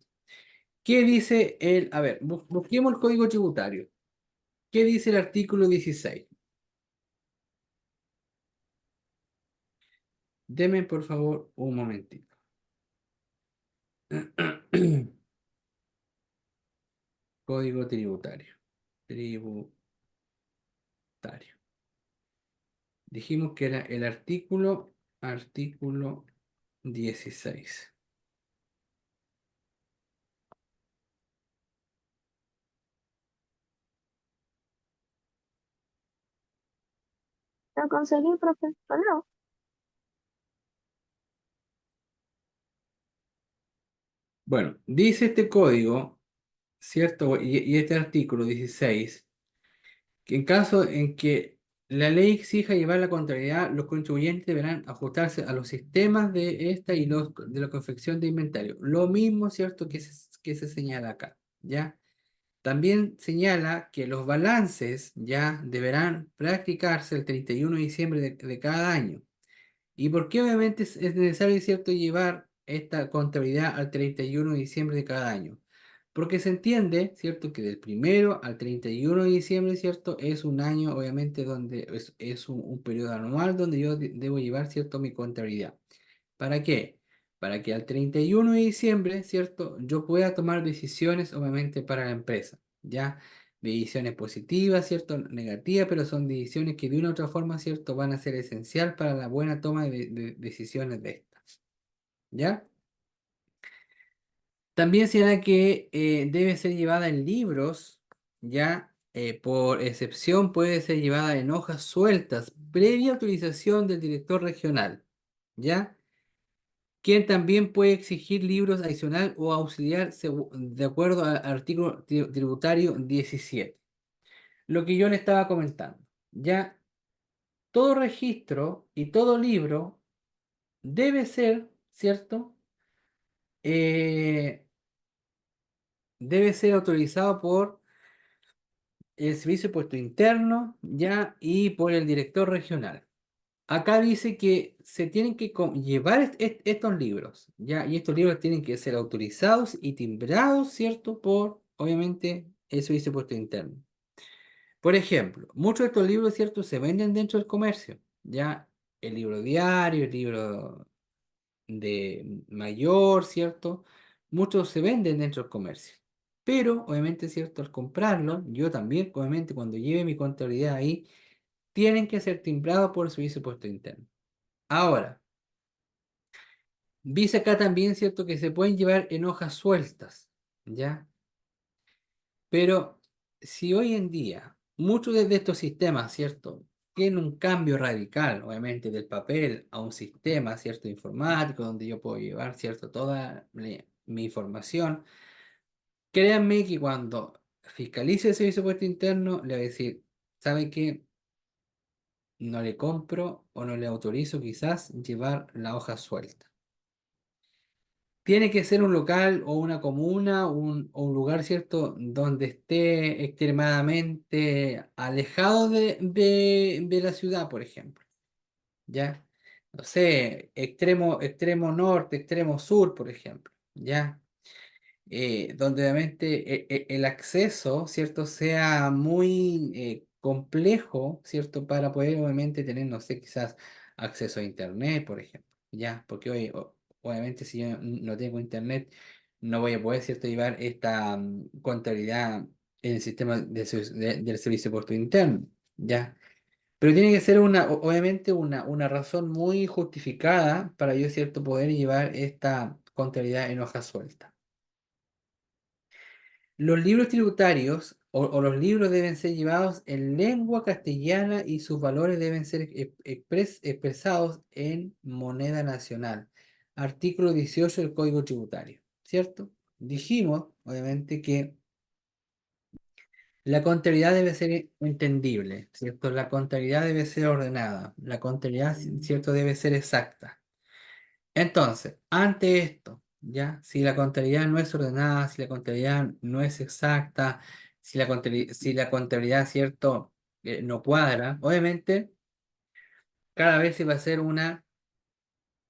¿Qué dice el? A ver, busquemos el Código Tributario. ¿Qué dice el artículo 16? Deme por favor un momentito. Código tributario. Tributario. Dijimos que era el artículo 16. Lo conseguí, profesor. No. Bueno, dice este código, ¿cierto? Y este artículo 16, que en caso en que la ley exija llevar la contabilidad, los contribuyentes deberán ajustarse a los sistemas de esta y los de la confección de inventario. Lo mismo, ¿cierto? Que se señala acá, ¿ya? También señala que los balances ya deberán practicarse el 31 de diciembre de cada año. ¿Y por qué obviamente es necesario, cierto, llevar esta contabilidad al 31 de diciembre de cada año? Porque se entiende, ¿cierto?, que del primero al 31 de diciembre, ¿cierto?, es un año, obviamente, donde es un periodo anual donde yo debo llevar, ¿cierto?, mi contabilidad. ¿Para qué? Para que al 31 de diciembre, ¿cierto?, yo pueda tomar decisiones, obviamente, para la empresa, ¿ya? decisiones positivas, ¿cierto? Negativas, pero son decisiones que de una u otra forma, ¿cierto? Van a ser esencial para la buena toma de decisiones de estas. ¿Ya? También señala que debe ser llevada en libros, ya por excepción puede ser llevada en hojas sueltas, previa autorización del director regional, ¿ya? Quien también puede exigir libros adicional o auxiliar de acuerdo al artículo tributario 17. Lo que yo le estaba comentando, ya todo registro y todo libro debe ser, ¿cierto? Eh, Debe ser autorizado por el Servicio de Puesto Interno, ya, y por el director regional. Acá dice que se tienen que llevar estos libros, ya, y estos libros tienen que ser autorizados y timbrados, ¿cierto? Por, obviamente, el Servicio de Puesto Interno. Por ejemplo, muchos de estos libros, ¿cierto? Se venden dentro del comercio, ya, el libro diario, el libro de mayor, ¿cierto? Muchos se venden dentro del comercio. Pero, obviamente, ¿cierto? Al comprarlo, yo también, obviamente, cuando lleve mi contabilidad ahí, tienen que ser timbrados por el Servicio de Puesto Interno. Ahora, dice acá también, ¿cierto? Que se pueden llevar en hojas sueltas, ¿ya? Pero si hoy en día muchos de estos sistemas, ¿cierto? Tienen un cambio radical, obviamente, del papel a un sistema, ¿cierto? Informático, donde yo puedo llevar, ¿cierto? Toda mi información. Créanme que cuando fiscalice el Servicio de Puesto Interno, le voy a decir, ¿sabe qué? No le compro o no le autorizo quizás llevar la hoja suelta. Tiene que ser un local o una comuna, o un lugar, ¿cierto?, donde esté extremadamente alejado de la ciudad, por ejemplo. ¿Ya? No sé, extremo norte, extremo sur, por ejemplo. ¿Ya? Donde obviamente el acceso, ¿cierto?, sea muy complejo, ¿cierto?, para poder obviamente tener, no sé, quizás acceso a internet, por ejemplo, ¿ya? Porque hoy, obviamente si yo no tengo internet, no voy a poder, ¿cierto?, llevar esta contabilidad en el sistema del servicio de puerto interno, ¿ya? Pero tiene que ser obviamente una razón muy justificada para yo, ¿cierto?, poder llevar esta contabilidad en hoja suelta. Los libros tributarios o los libros deben ser llevados en lengua castellana y sus valores deben ser expresados en moneda nacional. Artículo 18 del Código Tributario, ¿cierto? Dijimos, obviamente, que la contabilidad debe ser entendible, ¿cierto? La contabilidad debe ser ordenada, la contabilidad, ¿cierto?, debe ser exacta. Entonces, ante esto, ¿ya? Si la contabilidad no es ordenada, si la contabilidad no es exacta, si la contabilidad, ¿cierto?, no cuadra, obviamente cada vez se va a hacer una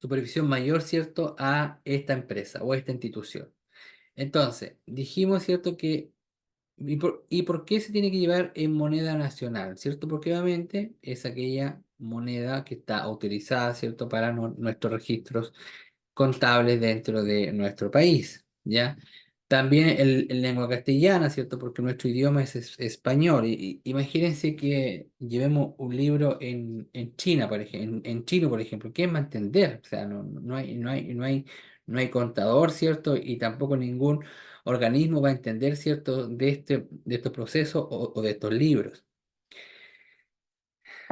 supervisión mayor, ¿cierto?, a esta empresa o a esta institución. Entonces, dijimos, ¿cierto?, que ¿y por qué se tiene que llevar en moneda nacional? ¿Cierto? Porque obviamente es aquella moneda que está autorizada, ¿cierto?, para nuestros registros contables dentro de nuestro país, ¿ya? También en lengua castellana, ¿cierto? Porque nuestro idioma es español. Y imagínense que llevemos un libro en China, por ejemplo, en chino, por ejemplo. ¿Quién va a entender? O sea, no hay contador, ¿cierto? Y tampoco ningún organismo va a entender, ¿cierto?, de estos procesos o de estos libros.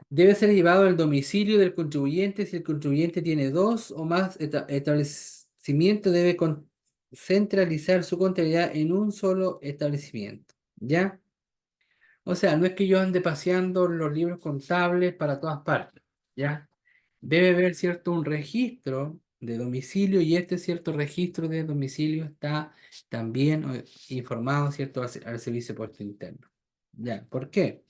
Debe ser llevado al domicilio del contribuyente si el contribuyente tiene dos o más establecimientos, debe centralizar su contabilidad en un solo establecimiento. ¿Ya? O sea, no es que yo ande paseando los libros contables para todas partes. ¿Ya? Debe haber, ¿cierto?, un registro de domicilio y este cierto registro de domicilio está también informado, ¿cierto?, al Servicio de Puerto Interno. ¿Ya? ¿Por qué?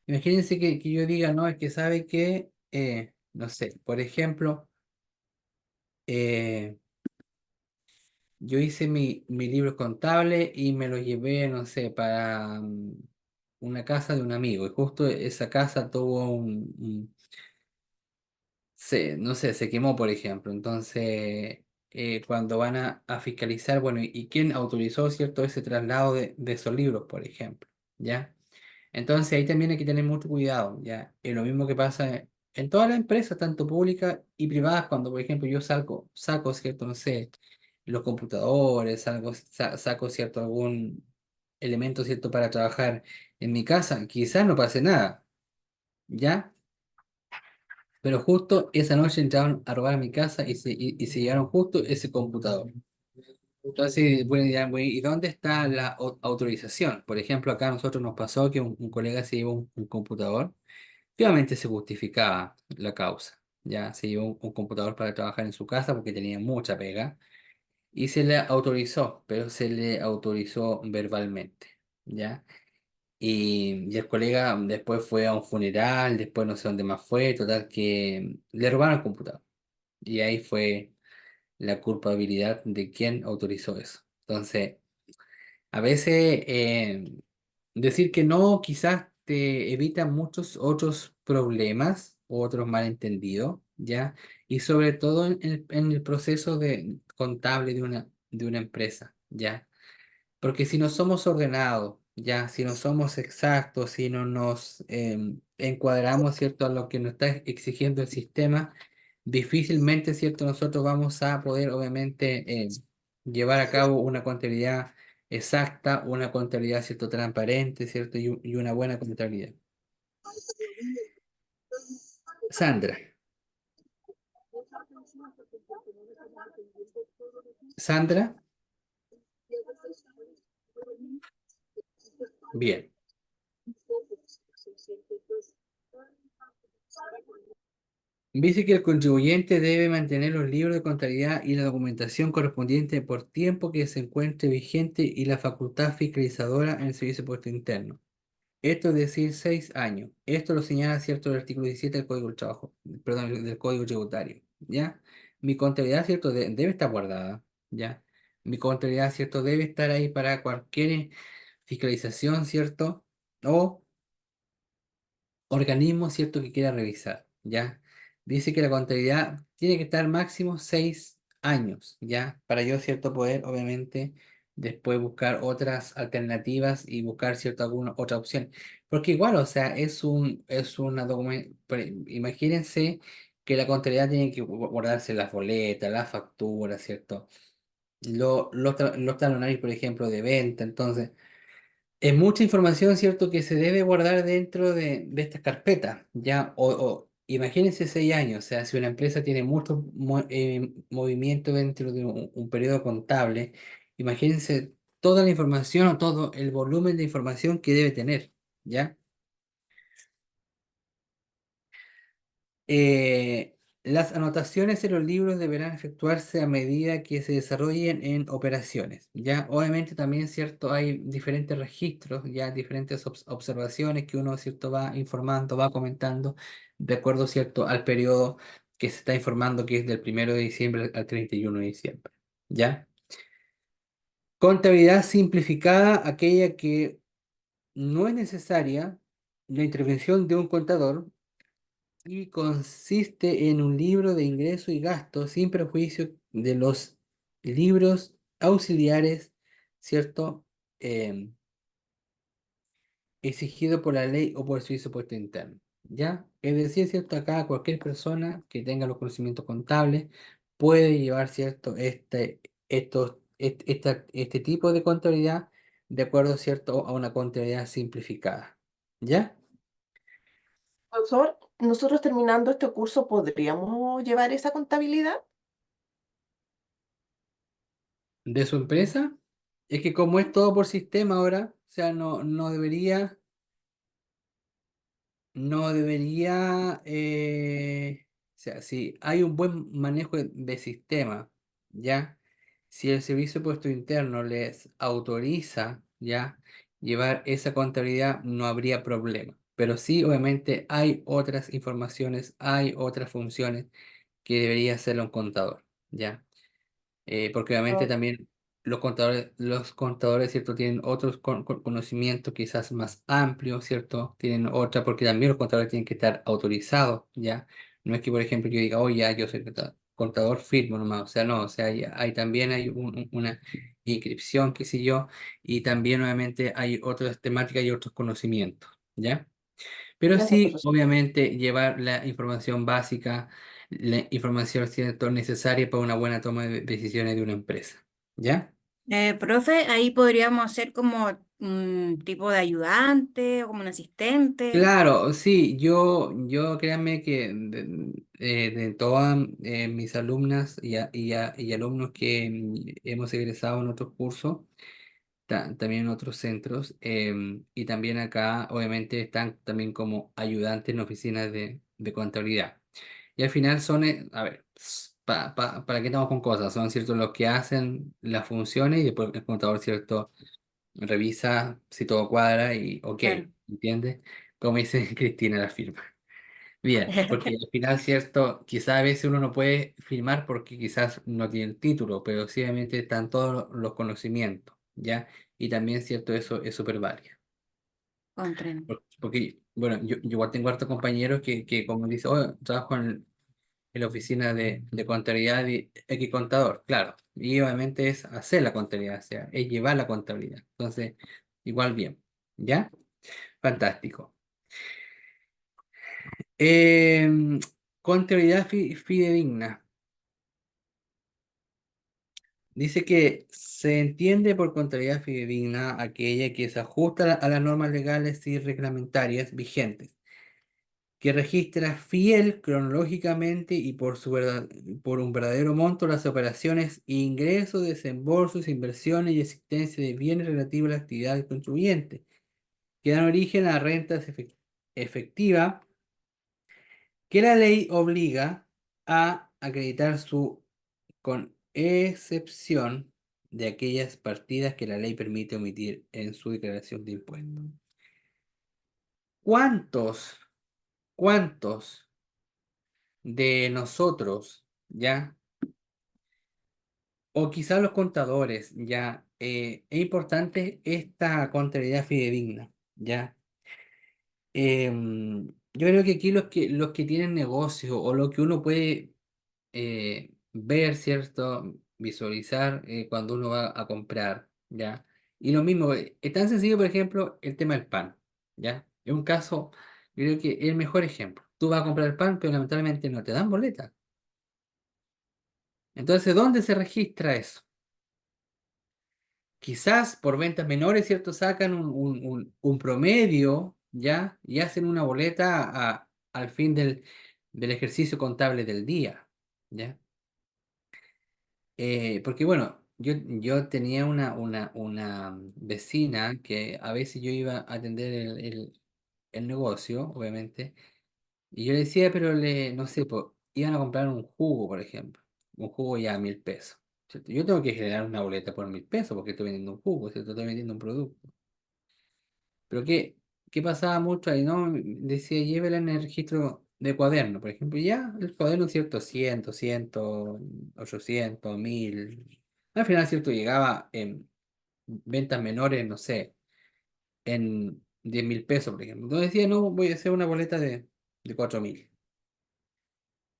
Imagínense que yo diga, no, es que sabe que, no sé, por ejemplo, eh, yo hice mi libro contable y me lo llevé, no sé, para una casa de un amigo y justo esa casa tuvo no sé, se quemó, por ejemplo. Entonces, cuando van a fiscalizar, bueno, y quién autorizó, ¿cierto?, ese traslado de esos libros, por ejemplo, ¿ya? Entonces ahí también hay que tener mucho cuidado, ¿ya? Es lo mismo que pasa en todas las empresas, tanto públicas y privadas, cuando, por ejemplo, yo saco, ¿cierto? No sé, los computadores, saco, ¿cierto? Algún elemento, ¿cierto? Para trabajar en mi casa, quizás no pase nada, ¿ya? Pero justo esa noche entraron a robar a mi casa y se llevaron justo ese computador. Entonces, bueno, dirán, bueno, ¿y dónde está la autorización? Por ejemplo, acá a nosotros nos pasó que un colega se llevó un computador. Obviamente se justificaba la causa. Ya se llevó un computador para trabajar en su casa porque tenía mucha pega y se le autorizó, pero se le autorizó verbalmente. ¿Ya? Y el colega después fue a un funeral, después no sé dónde más fue, total que le robaron el computador. Y ahí fue la culpabilidad de quien autorizó eso. Entonces, a veces decir que no quizás te evita muchos otros problemas, otros malentendidos, ¿ya? Y sobre todo en el proceso contable de una empresa, ¿ya? Porque si no somos ordenados, ya, si no somos exactos, si no nos encuadramos, ¿cierto?, a lo que nos está exigiendo el sistema, difícilmente, ¿cierto?, nosotros vamos a poder, obviamente, llevar a cabo una contabilidad exacta, una contabilidad, ¿cierto?, transparente, ¿cierto?, y una buena contabilidad. Sandra, Sandra, bien. Dice que el contribuyente debe mantener los libros de contabilidad y la documentación correspondiente por tiempo que se encuentre vigente y la facultad fiscalizadora en el Servicio de Impuesto Interno. Esto es decir, 6 años. Esto lo señala, cierto, el artículo 17 del Código del Trabajo, perdón, del Código Tributario, ¿ya? Mi contabilidad, cierto, debe estar guardada, ¿ya? Mi contabilidad, cierto, debe estar ahí para cualquier fiscalización, ¿cierto? O organismo, ¿cierto?, que quiera revisar, ¿ya? Dice que la contabilidad tiene que estar máximo 6 años, ¿ya? Para yo, ¿cierto?, poder, obviamente, después buscar otras alternativas y buscar, ¿cierto?, alguna otra opción. Porque igual, o sea, es una documentación, imagínense que la contabilidad tiene que guardarse las boletas, las facturas, ¿cierto? Los talonarios, por ejemplo, de venta, entonces... Es mucha información, ¿cierto?, que se debe guardar dentro de estas carpetas, ¿ya? O imagínense 6 años, o sea, si una empresa tiene mucho movimiento dentro de un periodo contable, imagínense toda la información o todo el volumen de información que debe tener, ¿ya? Las anotaciones en los libros deberán efectuarse a medida que se desarrollen en operaciones. Ya, obviamente también, cierto, hay diferentes registros, ya diferentes observaciones que uno, cierto, va informando, va comentando, de acuerdo, cierto, al periodo que se está informando, que es del 1 de diciembre al 31 de diciembre. ¿Ya? Contabilidad simplificada, aquella que no es necesaria la intervención de un contador y consiste en un libro de ingresos y gastos sin perjuicio de los libros auxiliares, ¿cierto? Em, Exigido por la ley o por el servicio de impuesto interno, ¿ya? Es decir, ¿cierto? Acá cualquier persona que tenga los conocimientos contables puede llevar, ¿cierto? Este tipo de contabilidad de acuerdo, ¿cierto?, a una contabilidad simplificada, ¿ya? Profesor, nosotros terminando este curso, ¿podríamos llevar esa contabilidad? De su empresa. Es que como es todo por sistema ahora, o sea, no debería, o sea, si hay un buen manejo de sistema, ¿ya? Si el Servicio de Puesto Interno les autoriza, ¿ya?, llevar esa contabilidad, no habría problema. Pero sí, obviamente, hay otras informaciones, hay otras funciones que debería hacerlo un contador, ¿ya? Porque obviamente Oh, también los contadores, ¿cierto?, tienen otros conocimientos quizás más amplios, ¿cierto? Tienen porque también los contadores tienen que estar autorizados, ¿ya? No es que, por ejemplo, yo diga, oh, ya, yo soy contador firma nomás, o sea, no, o sea, también hay una inscripción, qué sé yo, y también obviamente hay otras temáticas y otros conocimientos, ¿ya? Pero Gracias, sí, profesor. obviamente, llevar la información básica, la información, ¿cierto?, necesaria para una buena toma de decisiones de una empresa, ¿ya? Profe, ahí podríamos hacer como un tipo de ayudante o como un asistente. Claro, sí, yo créanme que de todas mis alumnas y alumnos que hemos egresado en otros cursos, también en otros centros, y también acá, obviamente, están también como ayudantes en oficinas de contabilidad. Y al final son, a ver, ¿para qué estamos con cosas? Son, ¿cierto?, los que hacen las funciones y después el contador, ¿cierto?, revisa si todo cuadra y ok, Claro. ¿entiendes? Como dice Cristina, la firma. Bien, porque al final, cierto, quizás a veces uno no puede firmar porque quizás no tiene el título, pero sí obviamente están todos los conocimientos, ¿ya? Y también, cierto, eso es súper válido. Comprendo. Porque, bueno, yo igual tengo hartos compañeros que como dice, oh, trabajo en la oficina de contabilidad y X contador, claro. Y obviamente es hacer la contabilidad, o sea, es llevar la contabilidad. Entonces, igual bien, ¿ya? Fantástico. Em, Contabilidad fidedigna. Dice que se entiende por contabilidad fidedigna aquella que se ajusta a las normas legales y reglamentarias vigentes, que registra fiel cronológicamente y por un verdadero monto las operaciones, ingresos, desembolsos, inversiones y existencia de bienes relativos a la actividad del contribuyente, que dan origen a rentas efectivas que la ley obliga a acreditar con excepción de aquellas partidas que la ley permite omitir en su declaración de impuestos. ¿Cuántos, cuántos de nosotros, ya, o quizás los contadores, ya, es importante esta contabilidad fidedigna, ya? Yo creo que aquí los que tienen negocio o lo que uno puede ver, ¿cierto? Visualizar cuando uno va a comprar, ¿ya? Y lo mismo, es tan sencillo, por ejemplo, el tema del pan, ¿ya? Es un caso, yo creo que es el mejor ejemplo. Tú vas a comprar el pan, pero lamentablemente no te dan boleta. Entonces, ¿dónde se registra eso? Quizás por ventas menores, ¿cierto? Sacan un promedio, ¿ya? Y hacen una boleta al fin del ejercicio contable del día, ¿ya? Porque bueno, yo tenía una vecina que a veces yo iba a atender el negocio, obviamente, y yo le decía, pero no sé, iban a comprar un jugo, por ejemplo, un jugo ya a 1.000 pesos, ¿cierto? Yo tengo que generar una boleta por 1.000 pesos porque estoy vendiendo un jugo, ¿cierto? Estoy vendiendo un producto. Pero ¿qué pasaba mucho ahí? No, decía, llévela en el registro de cuaderno, por ejemplo, ya el cuaderno, ¿cierto? 100, 200, 800, 1.000. Al final, ¿cierto? Llegaba en ventas menores, no sé, en 10.000 pesos, por ejemplo. Entonces decía, no, voy a hacer una boleta de 4.000.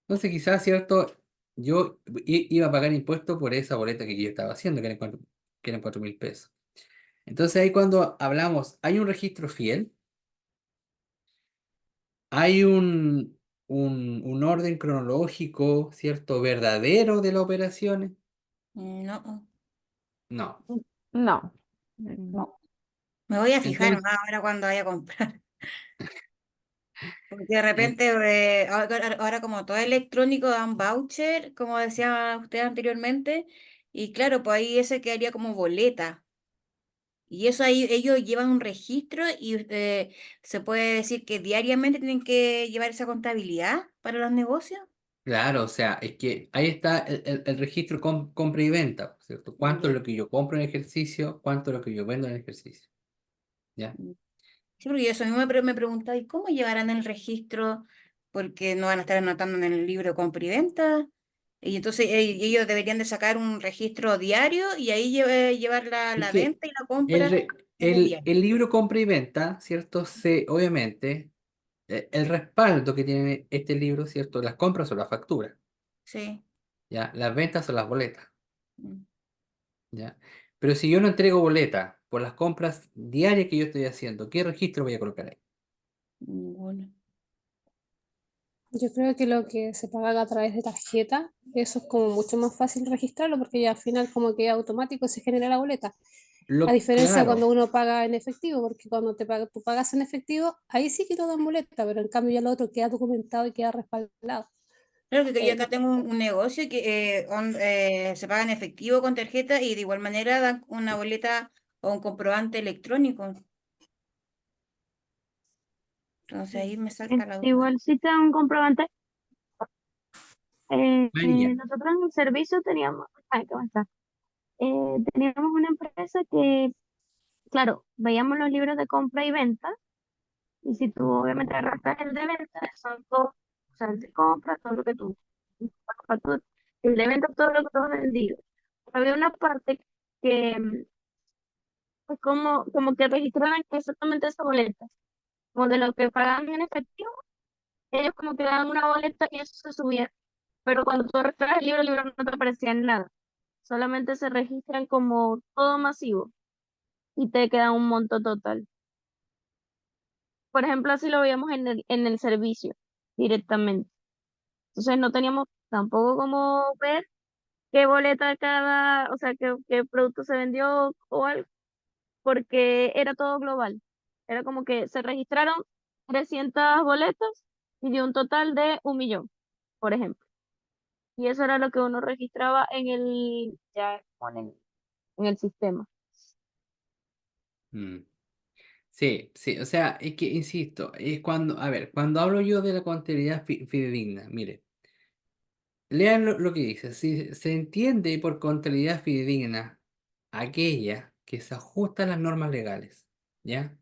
Entonces, quizás, ¿cierto? Yo iba a pagar impuestos por esa boleta que yo estaba haciendo, que eran 4.000 pesos. Entonces, ahí cuando hablamos, ¿hay un registro fiel? ¿Hay un orden cronológico, cierto, verdadero de las operaciones? No, No. No. no. Me voy a fijar Entonces, más ahora cuando vaya a comprar. Porque de en- repente, ahora como todo es electrónico, dan voucher, como decía usted anteriormente, y claro, pues ahí ese quedaría como boleta. Y eso ahí ellos llevan un registro y se puede decir que diariamente tienen que llevar esa contabilidad para los negocios. claro, o sea, es que ahí está el registro compra y venta, ¿cierto? ¿Cuánto es Ya. lo que yo compro en ejercicio? ¿Cuánto es lo que yo vendo en ejercicio? ¿Ya? Sí, porque yo eso mismo me preguntaba, ¿y cómo llevarán el registro? Porque no van a estar anotando en el libro de compra y venta. Y entonces ellos deberían de sacar un registro diario y ahí llevar Es la que venta y la el, compra re- en el día. el libro compra y venta, ¿cierto? Obviamente, el respaldo que tiene este libro, ¿cierto? Las compras o la factura. Sí. ¿ya? Las ventas son las boletas, Mm. ¿ya? Pero si yo no entrego boleta por las compras diarias que yo estoy haciendo, ¿qué registro voy a colocar ahí? Ninguno. Yo creo que lo que se paga a través de tarjeta, eso es como mucho más fácil registrarlo porque ya al final como que automático se genera la boleta. A diferencia de cuando Claro, uno paga en efectivo, porque cuando tú pagas en efectivo, ahí sí que no dan boleta, pero en cambio ya lo otro queda documentado y queda respaldado. Claro que yo No acá tengo un negocio que se paga en efectivo con tarjeta y de igual manera dan una boleta o un comprobante electrónico. Entonces ahí me salta la duda. Igual si te dan un comprobante. María. Nosotros en el servicio teníamos, ay, ¿cómo está? Teníamos una empresa que, claro, veíamos los libros de compra y venta, y si tú obviamente arrastras el de venta, son todos, o sea, el de compra, todo lo que tú, factura, el de venta, todo lo que tú has vendido. Había una parte que, pues como que registraban exactamente esa boleta, como de lo que pagaban en efectivo, ellos como que daban una boleta y eso se subía. Pero cuando tú registras el libro no te aparecía en nada. Solamente se registran como todo masivo y te queda un monto total. Por ejemplo, así lo veíamos en el servicio directamente. Entonces no teníamos tampoco como ver qué boleta cada, o sea, qué producto se vendió o algo, porque era todo global. Era como que se registraron 300 boletas y dio un total de 1 millón, por ejemplo. Y eso era lo que uno registraba ya en el sistema. Mm. Sí, sí, o sea, es que, insisto, es cuando, a ver, cuando hablo yo de la contabilidad fidedigna, mire, lean lo que dice, si se entiende por contabilidad fidedigna aquella que se ajusta a las normas legales, ¿ya?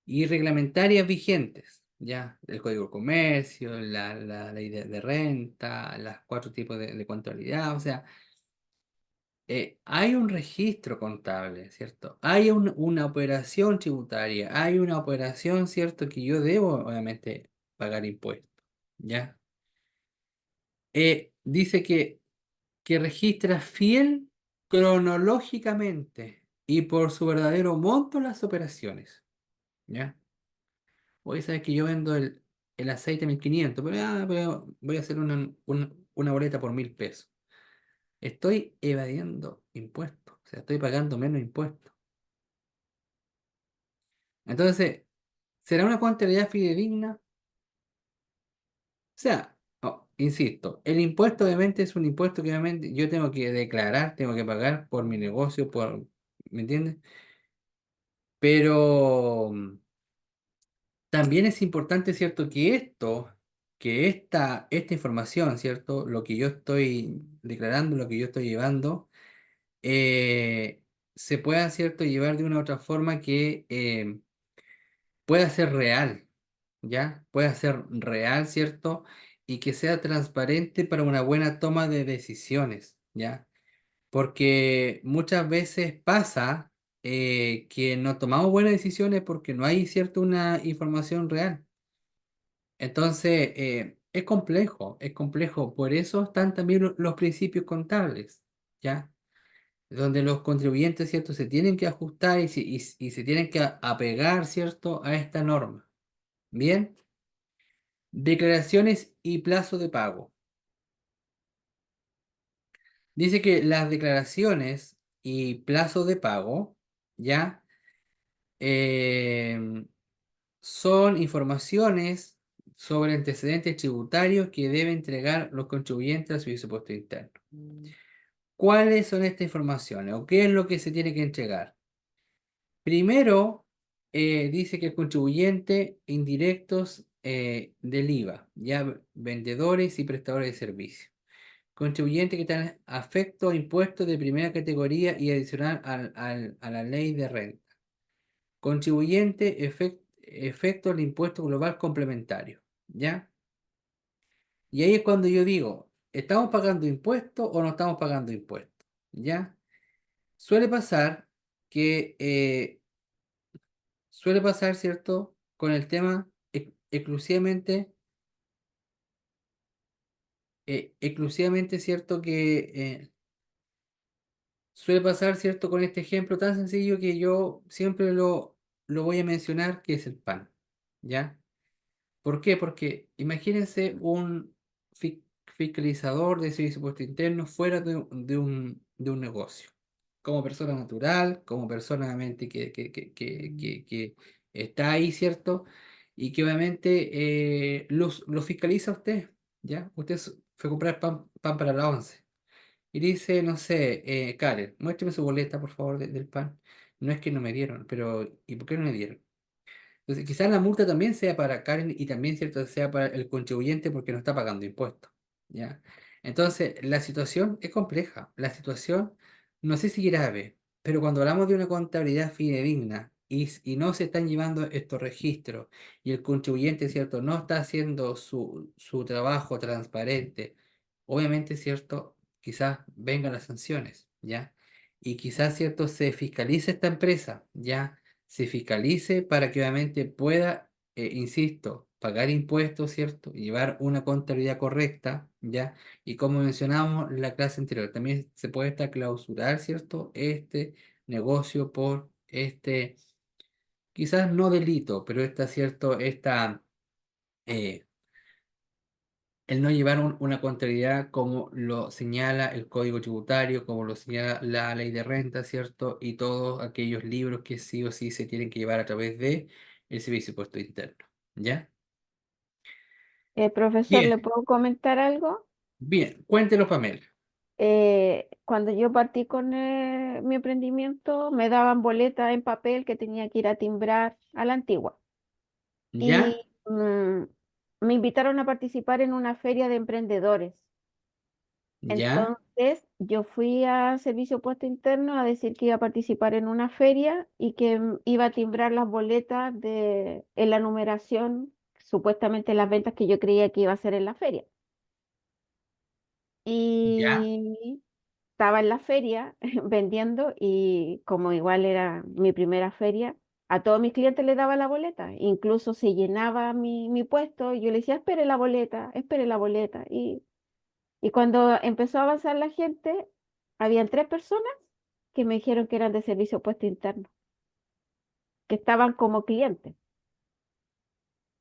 Y reglamentarias vigentes, ¿ya? El Código de Comercio, la ley de renta, los 4 tipos de contabilidad, o sea, hay un registro contable, ¿cierto? Hay una operación tributaria, hay una operación, ¿cierto? Que yo debo, obviamente, pagar impuestos, ¿ya? Dice que registra fiel cronológicamente y por su verdadero monto las operaciones, ¿ya? Hoy sabes que yo vendo el aceite a 1.500, pero voy a hacer una boleta por 1.000 pesos. Estoy evadiendo impuestos, o sea, estoy pagando menos impuestos. Entonces, ¿será una contabilidad fidedigna? O sea, insisto, el impuesto obviamente es un impuesto que obviamente yo tengo que declarar, tengo que pagar por mi negocio, ¿me entiendes? Pero también es importante, ¿cierto? Que esta información, ¿cierto? Lo que yo estoy declarando, lo que yo estoy llevando, se pueda, ¿cierto? Llevar de una u otra forma que pueda ser real, ¿ya? Pueda ser real, ¿cierto? Y que sea transparente para una buena toma de decisiones, ¿ya? Porque muchas veces pasa que no tomamos buenas decisiones porque no hay, ¿cierto? Una información real. Entonces, es complejo. Por eso están también los principios contables, ¿ya? Donde los contribuyentes, ¿cierto? Se tienen que ajustar y se tienen que apegar, ¿cierto? A esta norma. Bien. Declaraciones y plazo de pago. Dice que las declaraciones y plazo de pago, ¿ya? Em, son informaciones sobre antecedentes tributarios que deben entregar los contribuyentes al Servicio de Impuesto Interno. ¿Cuáles son estas informaciones o qué es lo que se tiene que entregar? Primero, dice que el contribuyente indirectos del IVA, ya vendedores y prestadores de servicios. Contribuyente que están afecto a impuestos de primera categoría y adicional a la ley de renta. Contribuyente efecto al impuesto global complementario. ¿Ya? Y ahí es cuando yo digo, ¿estamos pagando impuestos o no estamos pagando impuestos? ¿Ya? Suele pasar que, ¿cierto? Con el tema exclusivamente exclusivamente, ¿cierto? Que suele pasar, ¿cierto? Con este ejemplo tan sencillo que yo siempre lo voy a mencionar, que es el pan, ¿ya? ¿Por qué? Porque imagínense un fiscalizador de servicio de impuesto interno fuera de un negocio, como persona natural, como persona obviamente que está ahí, ¿cierto? Y que obviamente lo fiscaliza usted, ¿ya? Usted fue a comprar pan para la once y dice, no sé, Karen, muéstrame su boleta, por favor, del pan. No es que no me dieron, pero ¿y por qué no me dieron? Entonces, quizás la multa también sea para Karen y también, ¿cierto?, sea para el contribuyente porque no está pagando impuestos, ¿ya? Entonces, la situación es compleja. La situación, no sé si grave, pero cuando hablamos de una contabilidad fidedigna y no se están llevando estos registros y el contribuyente, ¿cierto?, no está haciendo su trabajo transparente, obviamente, ¿cierto?, quizás vengan las sanciones, ¿ya? Y quizás, ¿cierto?, se fiscalice esta empresa, ¿ya? Se fiscalice para que obviamente pueda, insisto, pagar impuestos, ¿cierto? Y llevar una contabilidad correcta, ¿ya? Y como mencionábamos en la clase anterior, también se puede estar clausurar, ¿cierto? Este negocio por este, quizás no delito, pero está, ¿cierto? Eh, el no llevar una contabilidad como lo señala el Código Tributario, como lo señala la Ley de Renta, ¿cierto? Y todos aquellos libros que sí o sí se tienen que llevar a través de el Servicio de Impuesto Interno. ¿Ya? Profesor, Bien, ¿le puedo comentar algo? bien, cuéntelo, Pamela. Cuando yo partí con mi emprendimiento, me daban boletas en papel que tenía que ir a timbrar a la antigua. ¿Ya? Y me invitaron a participar en una feria de emprendedores. ¿Ya? Entonces, yo fui a Servicio Puesto Interno a decir que iba a participar en una feria y que iba a timbrar las boletas en la numeración, supuestamente las ventas que yo creía que iba a hacer en la feria. ¿Ya? Y estaba en la feria vendiendo y como igual era mi primera feria, a todos mis clientes les daba la boleta. Incluso se llenaba mi puesto y yo le decía, espere la boleta, espere la boleta. Y cuando empezó a avanzar la gente, habían 3 personas que me dijeron que eran de servicio puesto interno, que estaban como clientes.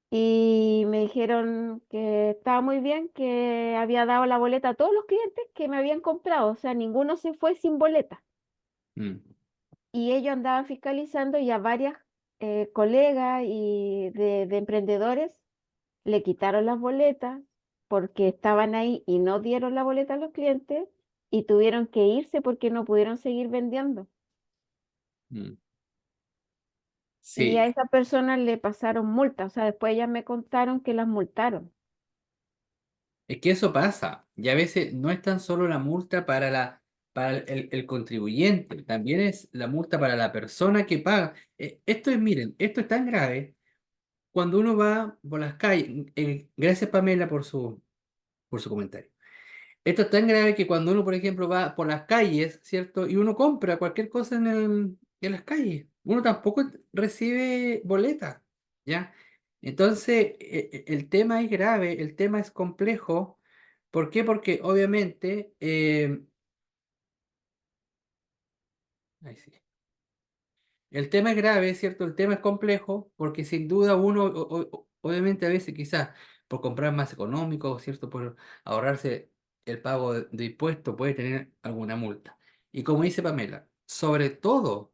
Y me dijeron que estaba muy bien, que había dado la boleta a todos los clientes que me habían comprado, o sea, ninguno se fue sin boleta. Mm, Y ellos andaban fiscalizando y a varias colegas y de emprendedores le quitaron las boletas porque estaban ahí y no dieron la boleta a los clientes y tuvieron que irse porque no pudieron seguir vendiendo. mm. Y a Sí, esas personas le pasaron multas, o sea, después ellas me contaron que las multaron. es que eso pasa. Y a veces no es tan solo la multa para el contribuyente, también es la multa para la persona que paga. Esto es, miren, esto es tan grave cuando uno va por las calles. Gracias, Pamela, por su comentario. Esto es tan grave que cuando uno, por ejemplo, va por las calles, ¿cierto? Y uno compra cualquier cosa en las calles, uno tampoco recibe boleta, ¿ya? Entonces, el tema es grave, el tema es complejo. ¿Por qué? Porque obviamente, ay, sí. El tema es grave, ¿cierto? El tema es complejo porque sin duda uno, obviamente a veces quizás por comprar más económico, ¿cierto? Por ahorrarse el pago de impuestos puede tener alguna multa. Y como dice Pamela, sobre todo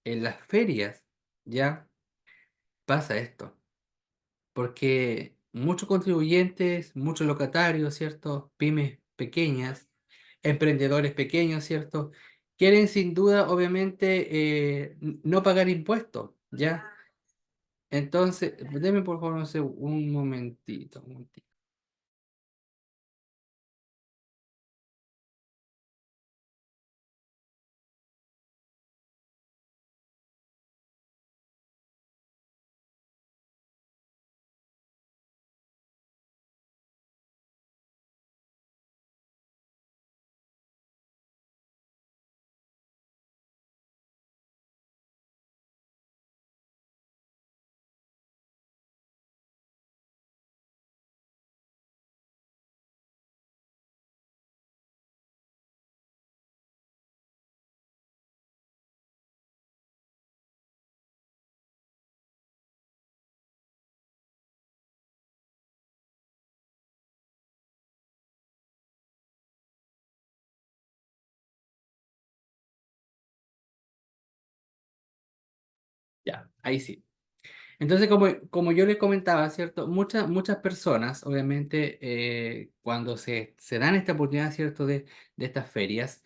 en las ferias, ya pasa esto porque muchos contribuyentes, muchos locatarios, ¿cierto? Pymes pequeñas, emprendedores pequeños, ¿cierto? Quieren sin duda, obviamente, no pagar impuestos, ¿ya? Entonces, denme por favor, no sé, un momentito, un momentito. Ya, ahí sí. Entonces, como yo les comentaba, ¿cierto? Muchas personas, obviamente, cuando se dan esta oportunidad, ¿cierto? De estas ferias,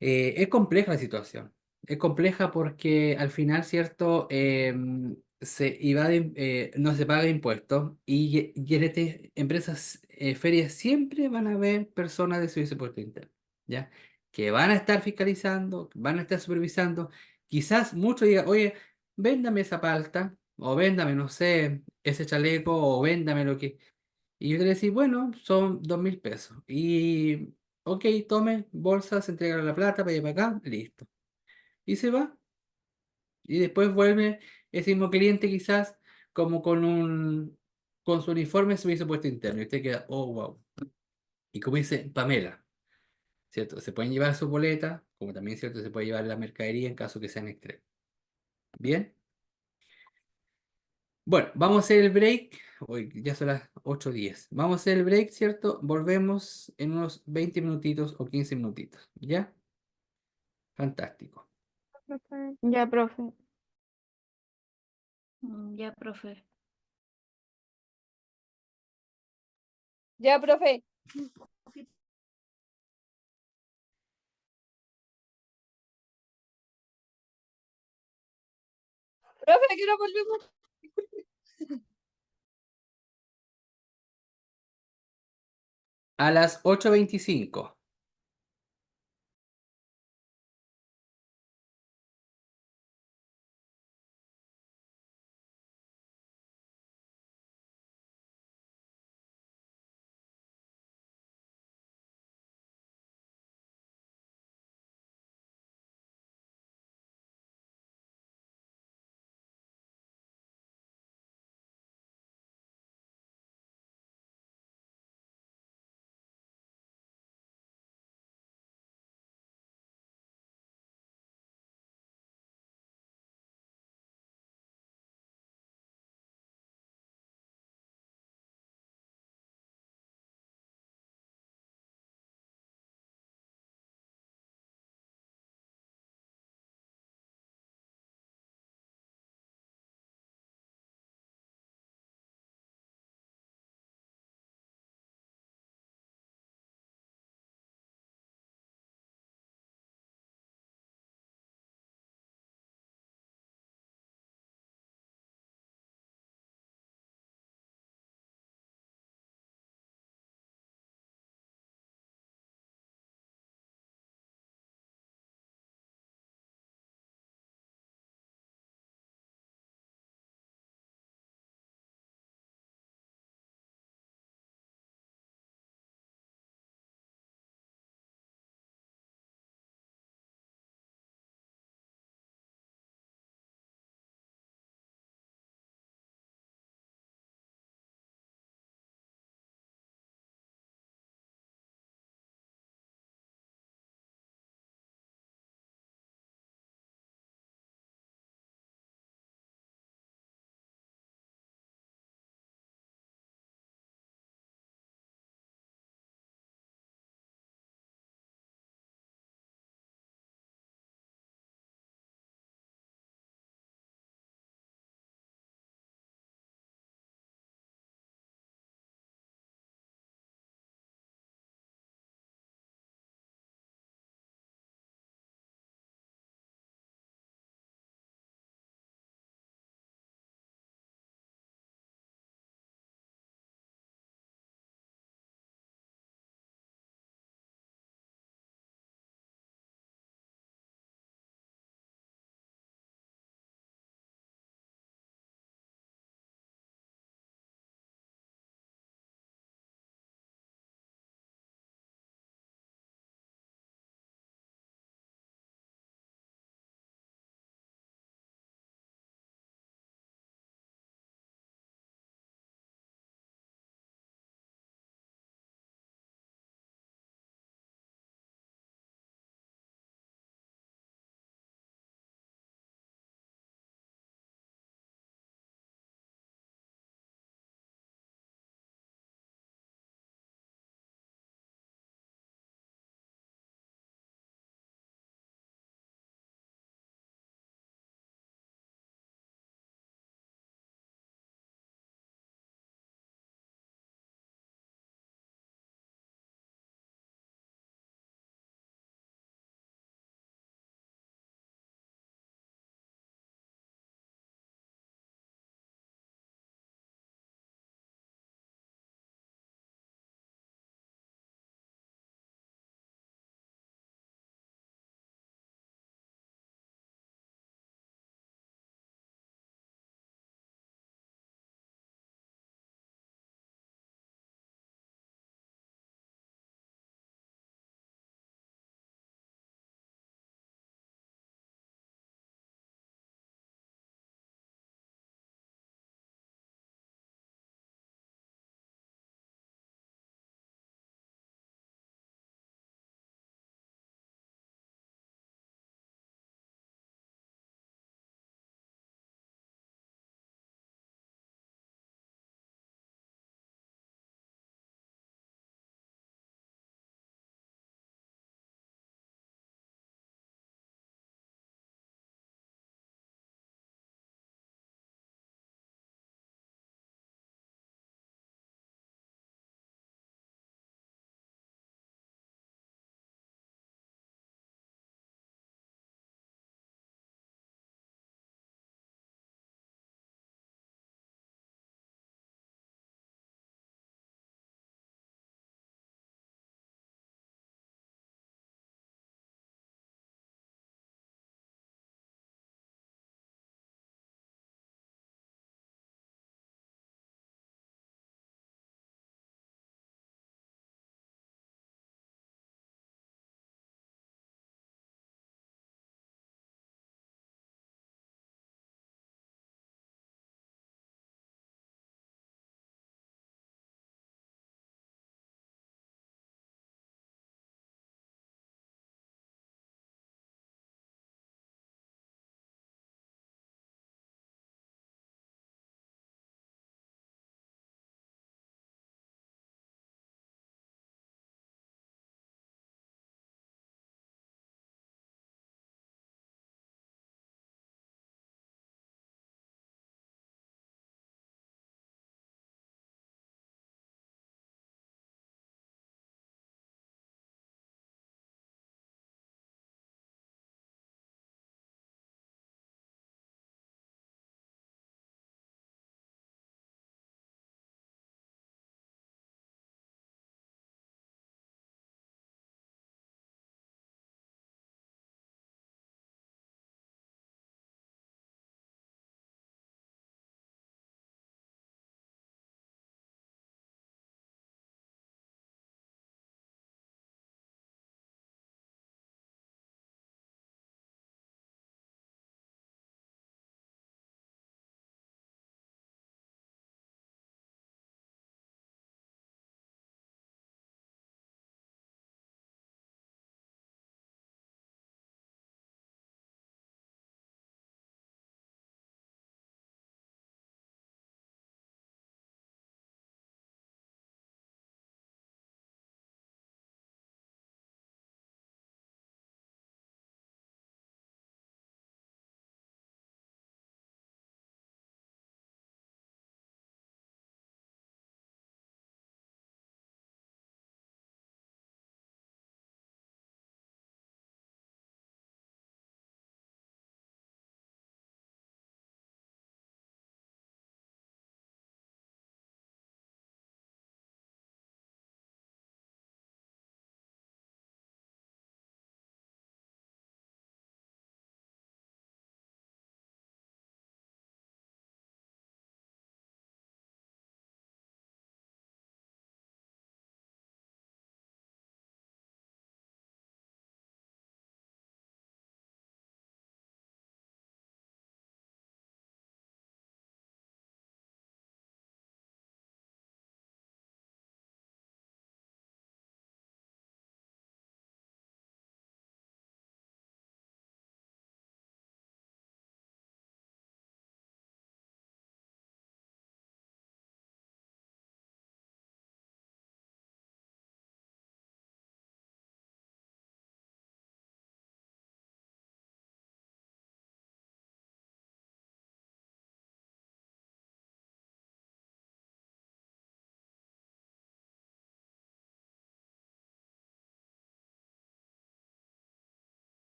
es compleja la situación. Es compleja porque al final, ¿cierto? No se paga impuestos y en estas empresas, ferias, siempre van a haber personas de servicio de impuesto interno, ¿ya? Que van a estar fiscalizando, van a estar supervisando. Quizás muchos digan, oye, véndame esa palta, o véndame, no sé, ese chaleco, o véndame lo que... Y yo te decía, bueno, son 2.000 pesos. Y, ok, tome, bolsa, se entrega la plata, para allá para acá, listo. Y se va. Y después vuelve ese mismo cliente quizás como con su uniforme de servicio puesto interno. Y usted queda, oh, wow. Y como dice Pamela, ¿cierto? Se pueden llevar su boleta, como también, ¿cierto? Se puede llevar la mercadería en caso que sean extremos. ¿Bien? Bueno, vamos a hacer el break. Hoy ya son las 8:10. Vamos a hacer el break, ¿cierto? Volvemos en unos 20 minutitos o 15 minutitos. ¿Ya? Fantástico. Ya, profe. Ya, profe. Ya, profe. Profe, ¿a qué hora volvemos? A las 8:25.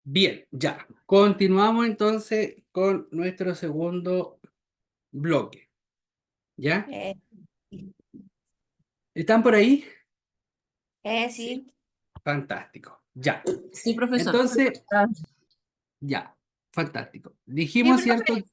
Bien, ya. Continuamos entonces con nuestro segundo bloque. ¿Ya? Eh, ¿Están por ahí? sí. Fantástico. Ya. Sí, profesor. Entonces, Ah, ya. Fantástico. Sí, Dijimos, ¿cierto? profe.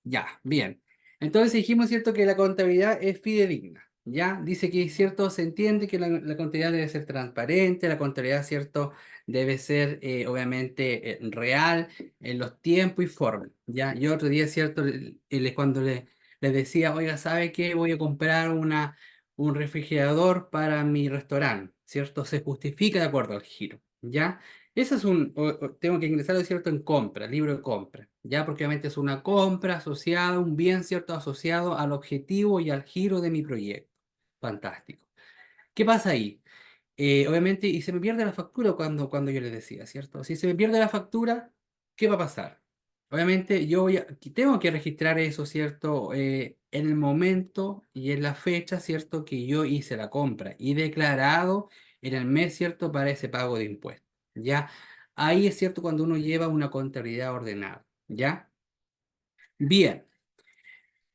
Ya, bien. Entonces dijimos, ¿cierto?, que la contabilidad es fidedigna. ¿Ya? Dice que, ¿cierto?, se entiende que la contabilidad debe ser transparente, la contabilidad, ¿cierto?, debe ser, obviamente, real en los tiempos y formas. ¿Ya? Yo otro día, ¿cierto?, cuando le decía, oiga, ¿sabe qué? Voy a comprar un refrigerador para mi restaurante, ¿cierto? Se justifica de acuerdo al giro. ¿Ya? Eso es tengo que ingresarlo, ¿cierto?, en compra, libro de compra, ¿ya? Porque obviamente es una compra asociada, un bien, ¿cierto?, asociado al objetivo y al giro de mi proyecto. Fantástico. ¿Qué pasa ahí? Obviamente, y se me pierde la factura cuando yo les decía, ¿cierto? Si se me pierde la factura, ¿qué va a pasar? Obviamente, tengo que registrar eso, ¿cierto? En el momento y en la fecha, ¿cierto?, que yo hice la compra y declarado en el mes, ¿cierto?, para ese pago de impuestos, ¿ya? Ahí es cierto cuando uno lleva una contabilidad ordenada, ¿ya? Bien.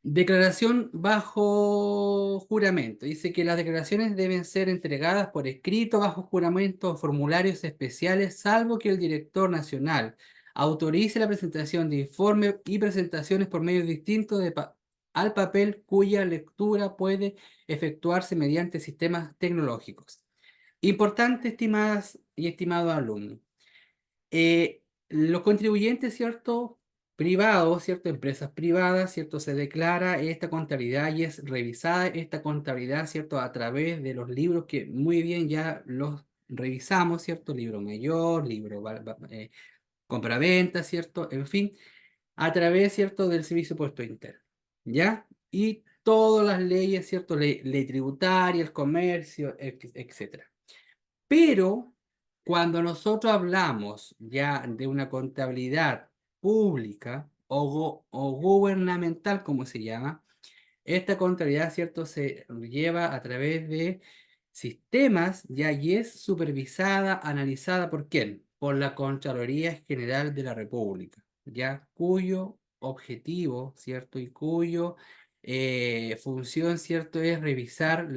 Declaración bajo juramento. Dice que las declaraciones deben ser entregadas por escrito bajo juramento o formularios especiales, salvo que el director nacional autorice la presentación de informes y presentaciones por medios distintos al papel cuya lectura puede efectuarse mediante sistemas tecnológicos. Importante, estimadas y estimados alumnos. Los contribuyentes, ¿cierto? Privados, ¿cierto? Empresas privadas, ¿cierto? Se declara esta contabilidad y es revisada esta contabilidad, ¿cierto? A través de los libros que muy bien ya los revisamos, ¿cierto? Libro mayor, libro compraventa, ¿cierto? En fin, a través, ¿cierto?, del servicio de puesto interno, ¿ya? Y todas las leyes, ¿cierto? Ley tributaria, el comercio, etcétera. Pero cuando nosotros hablamos ya de una contabilidad pública o gubernamental, como se llama, esta contabilidad, ¿cierto?, se lleva a través de sistemas ya y es supervisada, analizada ¿por quién? Por la Contraloría General de la República, ya cuyo objetivo, ¿cierto? Y cuyo función, ¿cierto?, es revisar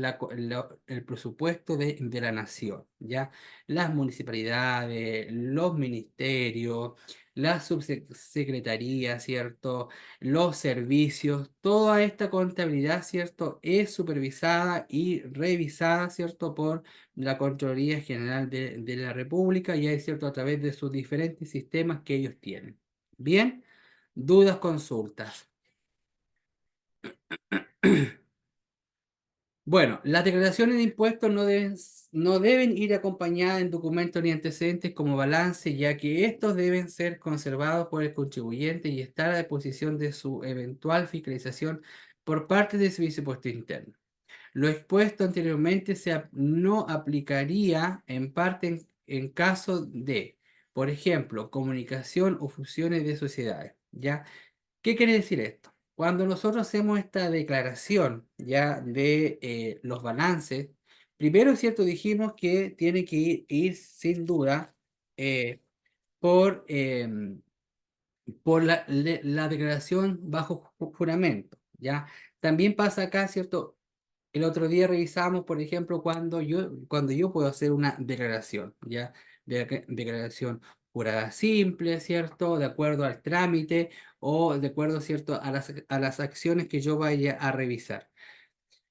el presupuesto de la nación, ¿ya? Las municipalidades, los ministerios, las subsecretarías, ¿cierto?, los servicios, toda esta contabilidad, ¿cierto?, es supervisada y revisada, ¿cierto?, por la Contraloría General de la República y es, ¿cierto?, a través de sus diferentes sistemas que ellos tienen. Bien, dudas, consultas. Bueno, las declaraciones de impuestos no deben ir acompañadas en documentos ni antecedentes como balance, ya que estos deben ser conservados por el contribuyente y estar a disposición de su eventual fiscalización por parte del Servicio de Impuesto Interno. Lo expuesto anteriormente no aplicaría en parte en caso de, por ejemplo, comunicación o fusiones de sociedades, ¿ya? ¿Qué quiere decir esto? Cuando nosotros hacemos esta declaración ya de los balances, primero, ¿cierto? Dijimos que tiene que ir sin duda eh, por, la declaración bajo juramento, ¿ya? También pasa acá, ¿cierto? El otro día revisamos, por ejemplo, cuando yo puedo hacer una declaración, ¿ya? Declaración jurada simple, ¿cierto? De acuerdo al trámite o de acuerdo, ¿cierto?, a las acciones que yo vaya a revisar.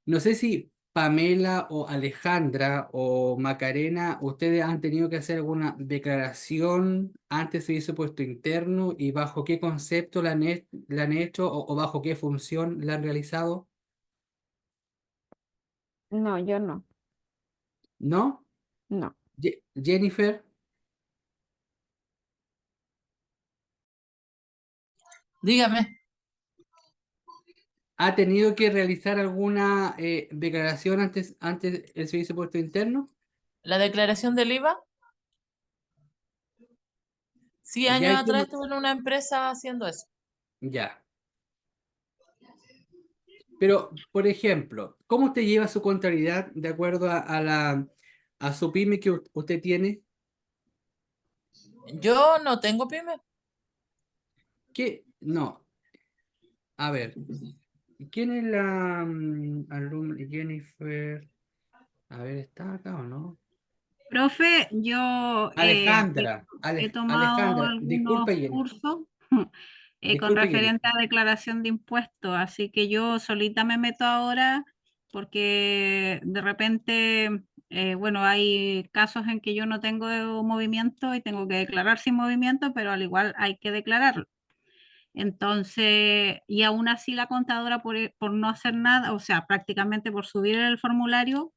No sé si Pamela o Alejandra o Macarena, ustedes han tenido que hacer alguna declaración antes de su puesto interno y bajo qué concepto la han hecho o bajo qué función la han realizado, No, yo no, ¿no? no. Jennifer, dígame, ¿ha tenido que realizar alguna declaración antes el servicio de puesto interno? la declaración del IVA. Sí, Ya, años atrás estuve en una empresa haciendo eso. ya. Pero, por ejemplo, ¿cómo usted lleva su contabilidad de acuerdo a su pyme que usted tiene? Yo no tengo pyme. ¿Qué? No. A ver, ¿quién es la alumna Jennifer? A ver, ¿está acá o no? Profe, yo Alejandra, he tomado Alejandra, algunos disculpe, Jenny, cursos con disculpe, Jenny. referente a declaración de impuestos, así que yo solita me meto ahora porque de repente, bueno, hay casos en que yo no tengo movimiento y tengo que declarar sin movimiento, pero al igual hay que declararlo. Entonces, y aún así la contadora por no hacer nada, o sea, prácticamente por subir el formulario,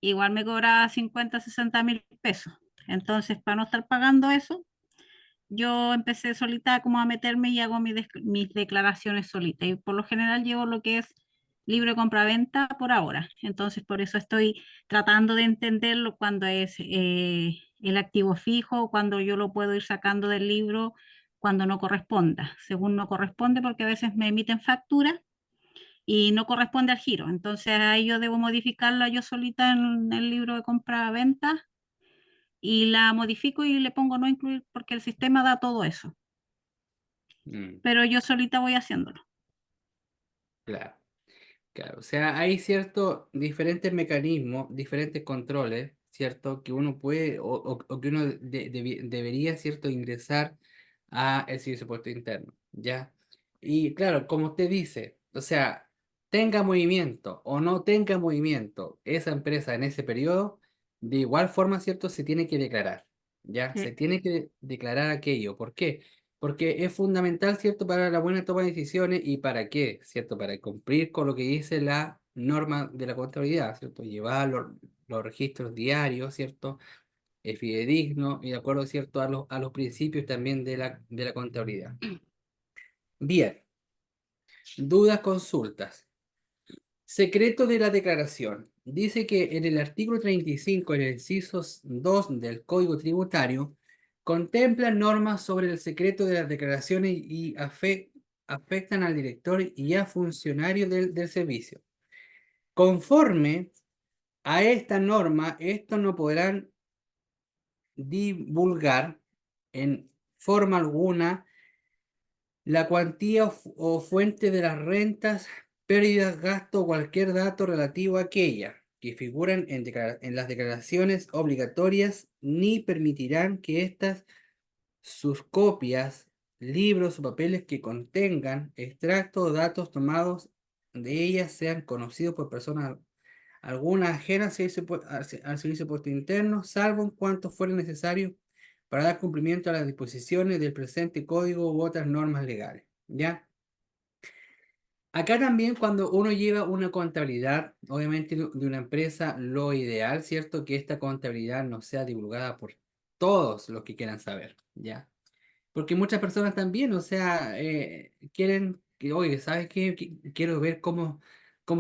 igual me cobra 50, 60 mil pesos. Entonces, para no estar pagando eso, yo empecé solita como a meterme y hago mis declaraciones solita. Y por lo general llevo lo que es libre compra-venta por ahora. Entonces, por eso estoy tratando de entenderlo cuando es el activo fijo, cuando yo lo puedo ir sacando del libro, cuando no corresponda, según no corresponde, porque a veces me emiten factura y no corresponde al giro. Entonces, ahí yo debo modificarla yo solita en el libro de compra-venta y la modifico y le pongo no incluir porque el sistema da todo eso, Mm, pero yo solita voy haciéndolo. claro, claro. O sea, hay ciertos diferentes mecanismos, diferentes controles, ¿cierto? Que uno puede o que uno debería, ¿cierto? Ingresar a el servicio de puesto interno, ¿ya? Y claro, como usted dice, o sea, tenga movimiento o no tenga movimiento esa empresa en ese periodo, de igual forma, ¿cierto? Se tiene que declarar, ¿ya? Se Sí, tiene que declarar aquello. ¿Por qué? Porque es fundamental, ¿cierto? Para la buena toma de decisiones y para qué, ¿cierto? Para cumplir con lo que dice la norma de la contabilidad, ¿cierto? Llevar los registros diarios, ¿cierto? Es fidedigno y de acuerdo, ¿cierto? A los principios también de la contabilidad. Bien, dudas, consultas. Secreto de la declaración. Dice que en el artículo 35, en el inciso 2 del Código Tributario, contempla normas sobre el secreto de las declaraciones y afectan al director y a funcionarios del servicio. Conforme a esta norma, estos no podrán divulgar en forma alguna la cuantía o fuente de las rentas, pérdidas, gastos o cualquier dato relativo a aquella que figuran en las declaraciones obligatorias, ni permitirán que estas, sus copias, libros o papeles que contengan extractos o datos tomados de ellas sean conocidos por personas alguna ajena al servicio de puesto interno, salvo en cuanto fuera necesario para dar cumplimiento a las disposiciones del presente código u otras normas legales. ¿Ya? Acá también cuando uno lleva una contabilidad, obviamente de una empresa, lo ideal, ¿cierto? Que esta contabilidad no sea divulgada por todos los que quieran saber, ¿ya? Porque muchas personas también, o sea, quieren que, oye, ¿sabes qué? Quiero ver cómo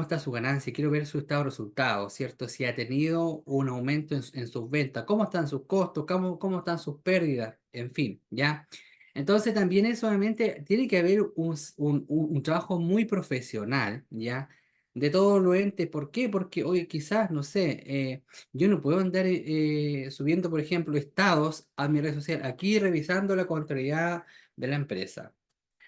está su ganancia, quiero ver su estado de resultados, ¿cierto? Si ha tenido un aumento en sus ventas, cómo están sus costos, cómo están sus pérdidas, en fin, ¿ya? Entonces también eso obviamente tiene que haber un trabajo muy profesional, ¿ya? De todos los entes. ¿Por qué? Porque, oye, quizás, no sé, yo no puedo andar subiendo, por ejemplo, estados a mi red social, aquí revisando la contabilidad de la empresa.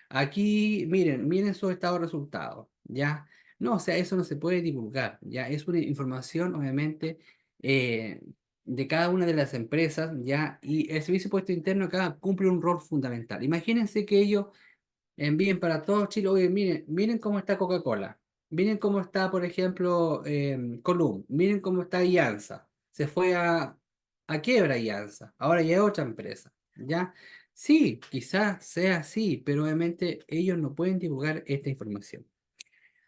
Aquí, miren su estado de resultados, ¿ya? No, o sea, eso no se puede divulgar, ¿ya? Es una información, obviamente, eh, de cada una de las empresas, ¿ya? Y el servicio de puesto interno acá cumple un rol fundamental. Imagínense que ellos envíen para todo Chile, oye, miren cómo está Coca-Cola, miren cómo está, por ejemplo, Column, miren cómo está Ianza, se fue a quiebra Ianza, ahora ya es otra empresa, ¿ya? Sí, quizás sea así, pero obviamente ellos no pueden divulgar esta información.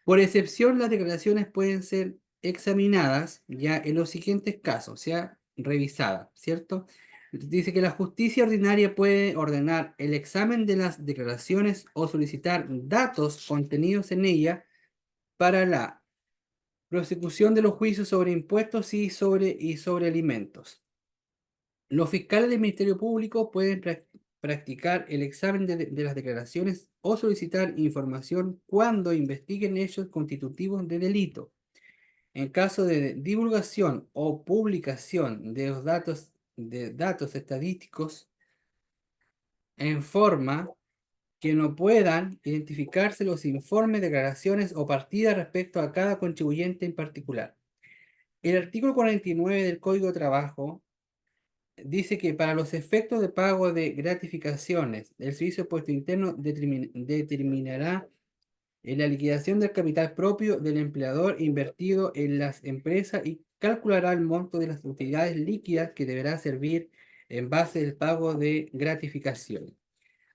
Por excepción, las declaraciones pueden ser examinadas ya en los siguientes casos, o sea, revisadas, ¿cierto? Dice que la justicia ordinaria puede ordenar el examen de las declaraciones o solicitar datos contenidos en ella para la prosecución de los juicios sobre impuestos y sobre alimentos. Los fiscales del Ministerio Público pueden practicar el examen de las declaraciones o solicitar información cuando investiguen hechos constitutivos de delito. En caso de divulgación o publicación de los datos estadísticos en forma que no puedan identificarse los informes, declaraciones o partidas respecto a cada contribuyente en particular. El artículo 49 del Código de Trabajo dice que para los efectos de pago de gratificaciones, el Servicio de Impuesto Interno determinará la liquidación del capital propio del empleador invertido en las empresas y calculará el monto de las utilidades líquidas que deberá servir en base al pago de gratificaciones.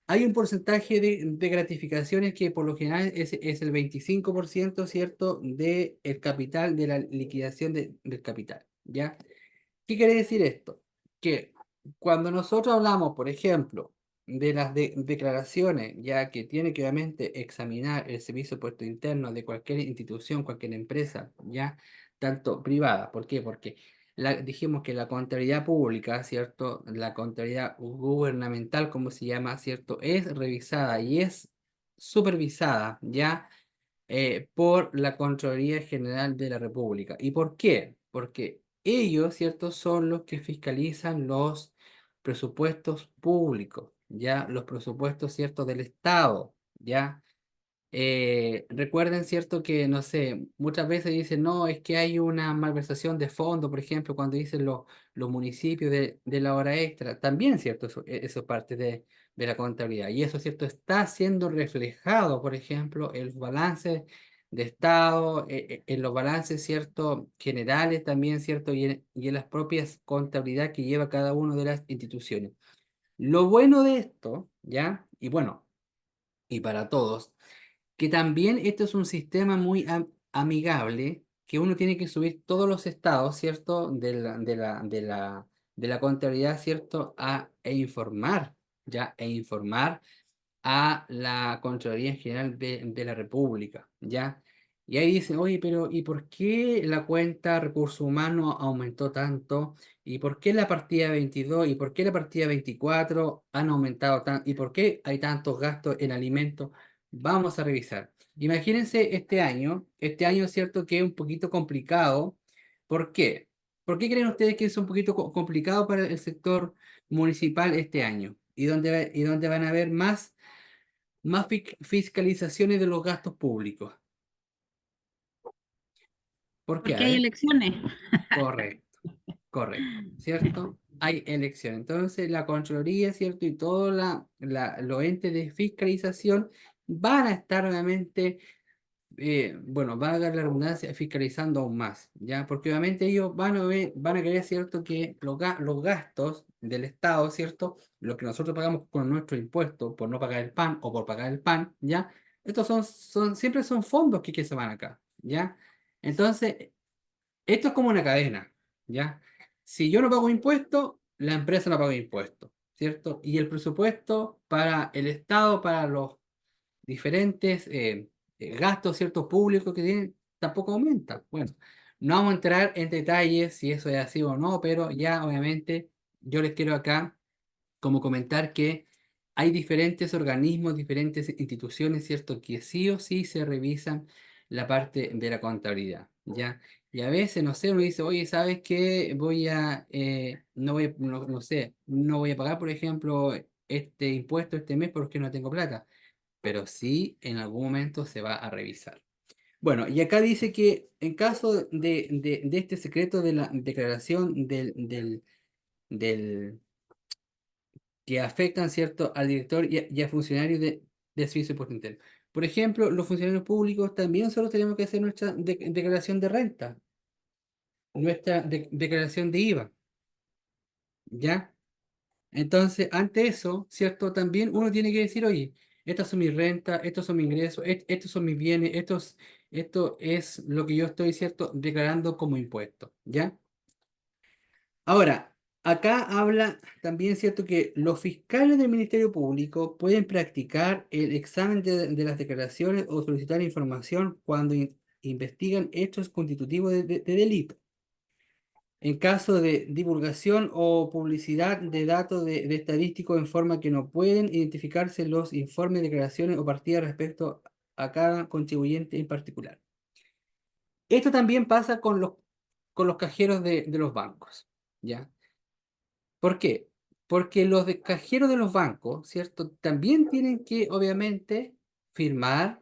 Hay un porcentaje de gratificaciones que por lo general es el 25%, ¿cierto?, del capital, de la liquidación del capital, ¿ya? ¿Qué quiere decir esto? Que cuando nosotros hablamos, por ejemplo, de las declaraciones, ya que tiene que obviamente examinar el Servicio de Impuesto Interno de cualquier institución, cualquier empresa, ya, tanto privada. ¿Por qué? Porque dijimos que la contabilidad pública, ¿cierto? La contabilidad gubernamental, como se llama, ¿cierto? Es revisada y es supervisada, ¿ya? Por la Contraloría General de la República. ¿Y por qué? Porque ellos, ¿cierto?, son los que fiscalizan los presupuestos públicos, ¿ya? Los presupuestos, ¿cierto?, del Estado, ¿ya? Recuerden, ¿cierto?, que, no sé, muchas veces dicen, no, es que hay una malversación de fondo, por ejemplo, cuando dicen los municipios de la hora extra, también, ¿cierto?, eso es parte de la contabilidad. Y eso, ¿cierto?, está siendo reflejado, por ejemplo, en los balances de Estado, en los balances, ¿cierto?, generales también, ¿cierto?, y en las propias contabilidades que lleva cada una de las instituciones. Lo bueno de esto, ¿ya? Y bueno, y para todos, que también esto es un sistema muy amigable, que uno tiene que subir todos los estados, ¿cierto?, de la contabilidad, ¿cierto?, e informar, ¿ya? E informar a la Contraloría General de la República, ¿ya? Y ahí dicen, oye, pero ¿y por qué la cuenta recursos humanos aumentó tanto? ¿Y por qué la partida 22? ¿Y por qué la partida 24 han aumentado tanto? ¿Y por qué hay tantos gastos en alimentos? Vamos a revisar. Imagínense este año es cierto que es un poquito complicado. ¿Por qué? ¿Por qué creen ustedes que es un poquito complicado para el sector municipal este año? ¿Y dónde van a haber más fiscalizaciones de los gastos públicos? ¿Por qué? A Porque hay ver, elecciones. correcto, correcto, ¿cierto? Hay elecciones. Entonces, la Contraloría, ¿cierto? Y todos los entes de fiscalización van a estar obviamente, bueno, va a dar la redundancia, fiscalizando aún más, ¿ya? Porque obviamente ellos van a querer, ¿cierto?, que los gastos del Estado, ¿cierto?, lo que nosotros pagamos con nuestro impuesto por no pagar el pan o por pagar el pan, ¿ya? Estos siempre son fondos que se van acá, ¿ya? Entonces, esto es como una cadena, ¿ya? Si yo no pago impuestos, la empresa no paga impuestos, ¿cierto? Y el presupuesto para el Estado, para los diferentes gastos, ciertos públicos que tienen, tampoco aumenta. Bueno, no vamos a entrar en detalles si eso es así o no, pero ya obviamente yo les quiero acá como comentar que hay diferentes organismos, diferentes instituciones, ¿cierto?, que sí o sí se revisan la parte de la contabilidad, ¿ya? Y a veces, no sé, uno dice, oye, ¿sabes qué? No sé, no voy a pagar, por ejemplo, este impuesto este mes porque no tengo plata, pero sí en algún momento se va a revisar. Bueno, y acá dice que en caso de este secreto de la declaración del que afectan, ¿cierto?, al director y a funcionarios de servicio de impuesto interno. Por ejemplo, los funcionarios públicos también nosotros tenemos que hacer nuestra declaración de renta, nuestra declaración de IVA, ¿ya? Entonces, ante eso, ¿cierto? También uno tiene que decir, oye, estas son mis rentas, estos son mis ingresos, estos son mis bienes, esto es lo que yo estoy, ¿cierto?, declarando como impuesto, ¿ya? Ahora, acá habla también, ¿cierto?, que los fiscales del Ministerio Público pueden practicar el examen de las declaraciones o solicitar información cuando investigan hechos constitutivos de delito. En caso de divulgación o publicidad de datos de estadísticos en forma que no pueden identificarse los informes, declaraciones o partidas respecto a cada contribuyente en particular. Esto también pasa con los cajeros de los bancos, ¿ya? ¿Por qué? Porque los de cajeros de los bancos, ¿cierto? También tienen que, obviamente, firmar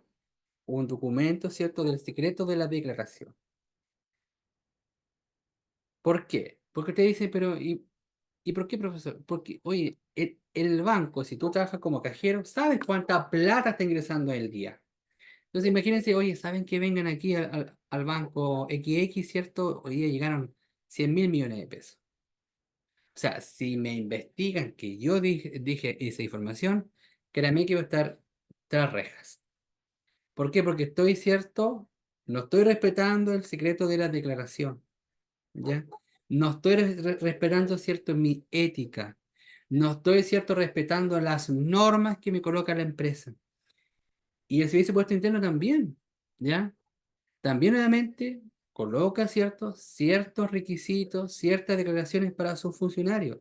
un documento, ¿cierto? Del secreto de la declaración. ¿Por qué? Porque te dicen, pero ¿y por qué, profesor? Porque, oye, en el banco, si tú trabajas como cajero, sabes cuánta plata está ingresando el día. Entonces, imagínense, oye, ¿saben que vengan aquí al banco XX, ¿cierto? Hoy día llegaron 100.000 millones de pesos. O sea, si me investigan que yo dije esa información, créanme que voy a estar tras rejas. ¿Por qué? Porque estoy cierto, no estoy respetando el secreto de la declaración, ¿ya? No estoy respetando, cierto, mi ética. No estoy, cierto, respetando las normas que me coloca la empresa. Y el servicio de puesto interno también, ¿ya? También obviamente coloca ciertos requisitos, ciertas declaraciones para sus funcionarios.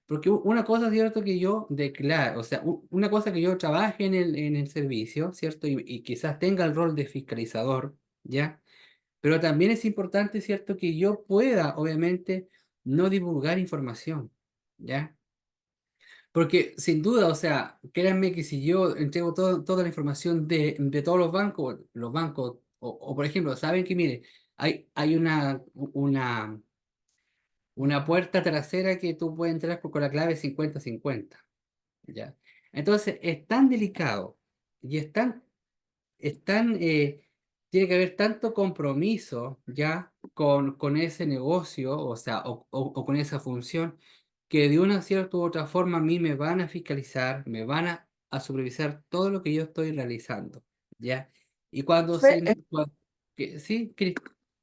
Porque una cosa es cierto que yo declaro, o sea, una cosa que yo trabaje en el servicio, ¿cierto? Y quizás tenga el rol de fiscalizador, ¿ya? Pero también es importante, ¿cierto? Que yo pueda, obviamente, no divulgar información, ¿ya? Porque sin duda, o sea, créanme que si yo entrego toda la información de todos los bancos, o por ejemplo, saben que, mire, hay una puerta trasera que tú puedes entrar con la clave 50-50, ¿ya? Entonces, es tan delicado y tiene que haber tanto compromiso ya con ese negocio, o sea, o con esa función, que de una cierta u otra forma a mí me van a fiscalizar, me van a supervisar todo lo que yo estoy realizando, ¿ya? Y cuando Profe, sí,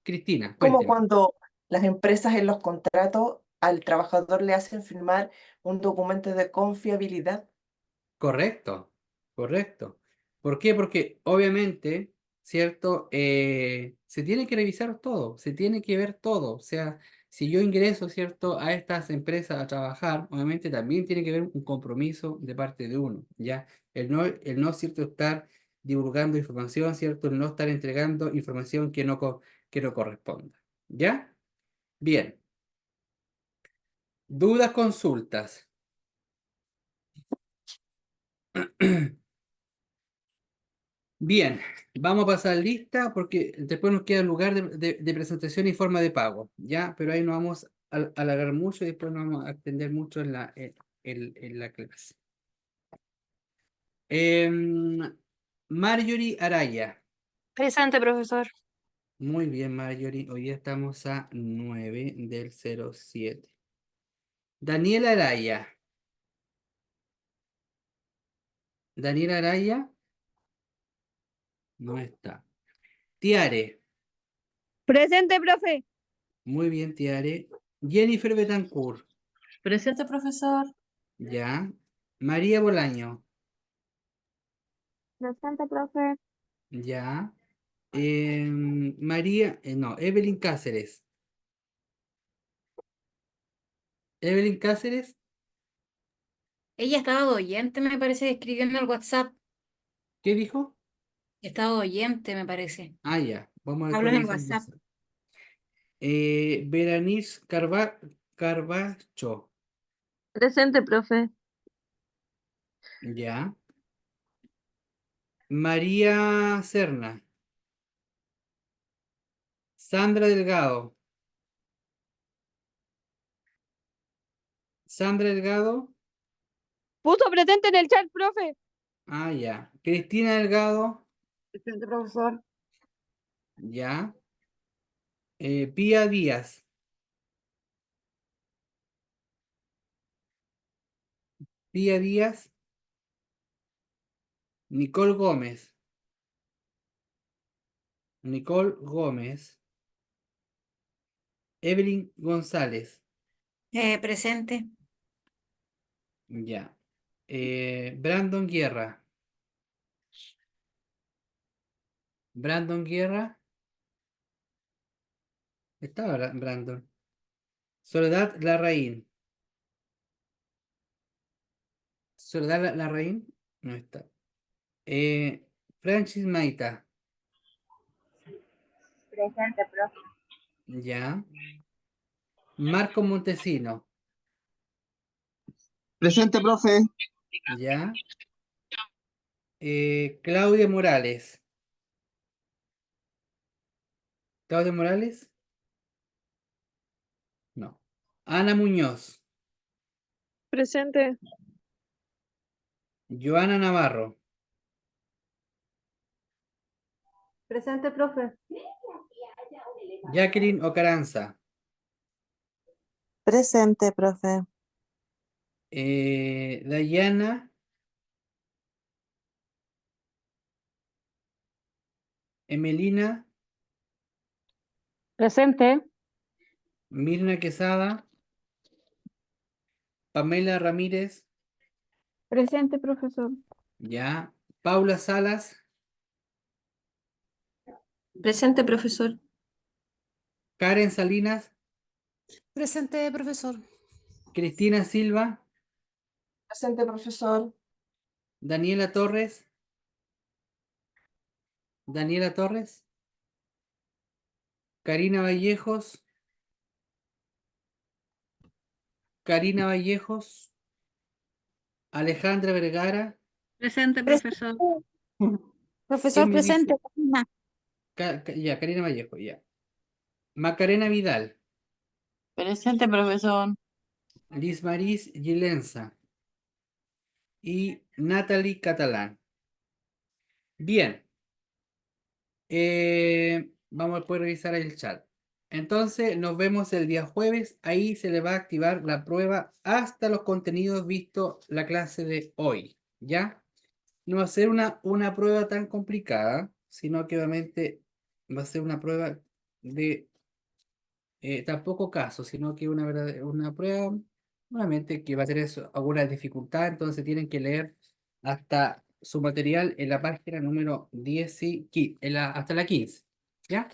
Cristina, como cuénteme. cuando las empresas en los contratos al trabajador le hacen firmar un documento de confiabilidad. Correcto, correcto. ¿Por qué? Porque obviamente, ¿cierto? Se tiene que revisar todo, se tiene que ver todo. O sea, si yo ingreso, ¿cierto? A estas empresas a trabajar, obviamente también tiene que haber un compromiso de parte de uno, ¿ya? El no, ¿cierto? Estar divulgando información, ¿cierto? El no estar entregando información que no corresponda, ¿ya? Bien. Dudas, consultas. Bien, vamos a pasar lista porque después nos queda el lugar de presentación y forma de pago, ¿ya? Pero ahí no vamos a alargar mucho y después no vamos a extender mucho en la clase. Em, Marjorie Araya. Presente, profesor. Muy bien, Marjorie. Hoy día estamos a 9 del 07. Daniela Araya. Daniela Araya no está. Tiare. Presente, profe. Muy bien, Tiare. Jennifer Betancourt. Presente, profesor. Ya. María Bolaño. Presente, profe. Ya. María, no, Evelyn Cáceres. Evelyn Cáceres, Ella estaba de oyente, me parece, escribiendo el WhatsApp. ¿qué dijo? Estaba de oyente, me parece. Ah, ya. Vamos a ver Hablo cuál en el dice el WhatsApp. WhatsApp. Berenice Carbacho. Presente, profe. Ya. María Serna. Sandra Delgado. Sandra Delgado. Puso presente en el chat, profe. Ah, ya. Cristina Delgado. Presente, profesor. Ya. Pía Díaz. Pía Díaz. Nicole Gómez. Nicole Gómez. Evelyn González. Presente. Ya. Brandon Guerra. Brandon Guerra. Estaba Brandon. Soledad Larraín. Soledad Larraín. No está. Francis Maita. Presente, profe. Ya. Marco Montesino. Presente, profe. Ya. Claudia Morales. ¿Claudia Morales? No. Ana Muñoz. Presente. Joana Navarro. Presente, profe. Jacqueline Ocaranza. Presente, profe. Dayana. Emelina. Presente. Mirna Quesada. Pamela Ramírez. Presente, profesor. Ya. Paula Salas. Presente, profesor. Karen Salinas. Presente, profesor. Cristina Silva. Presente, profesor. Daniela Torres. Daniela Torres. Karina Vallejos. Karina Vallejos. Alejandra Vergara. Presente, profesor. ¿Quién me dice? Ya, Karina Vallejo, ya. Macarena Vidal. Presente, profesor. Liz Maris Gilenza. Y Natalie Catalán. Bien. Vamos a poder revisar el chat. Entonces, nos vemos el día jueves. Ahí se le va a activar la prueba hasta los contenidos vistos la clase de hoy. ¿Ya? No va a ser una prueba tan complicada, sino que obviamente va a ser una prueba de tampoco caso, sino que una prueba, obviamente que va a tener alguna dificultad, entonces tienen que leer hasta su material en la página número 10 hasta la 15. ¿Ya?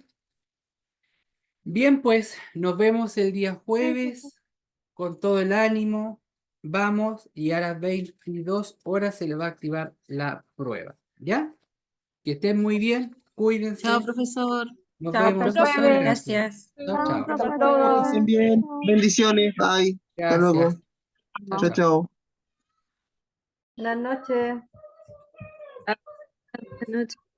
Bien, pues nos vemos el día jueves con todo el ánimo. Vamos y a las 22 horas se le va a activar la prueba. ¿Ya? Que estén muy bien, cuídense. Chao, profesor. Nos Chao, vemos. profesor. Muchas gracias. Gracias. Chao, Chao, chao. Hasta profesor. luego. Que estén bien. Bendiciones. Bye. Hasta luego. Gracias. Chao, Chao, chao. chao. Buenas noches. Buenas noches.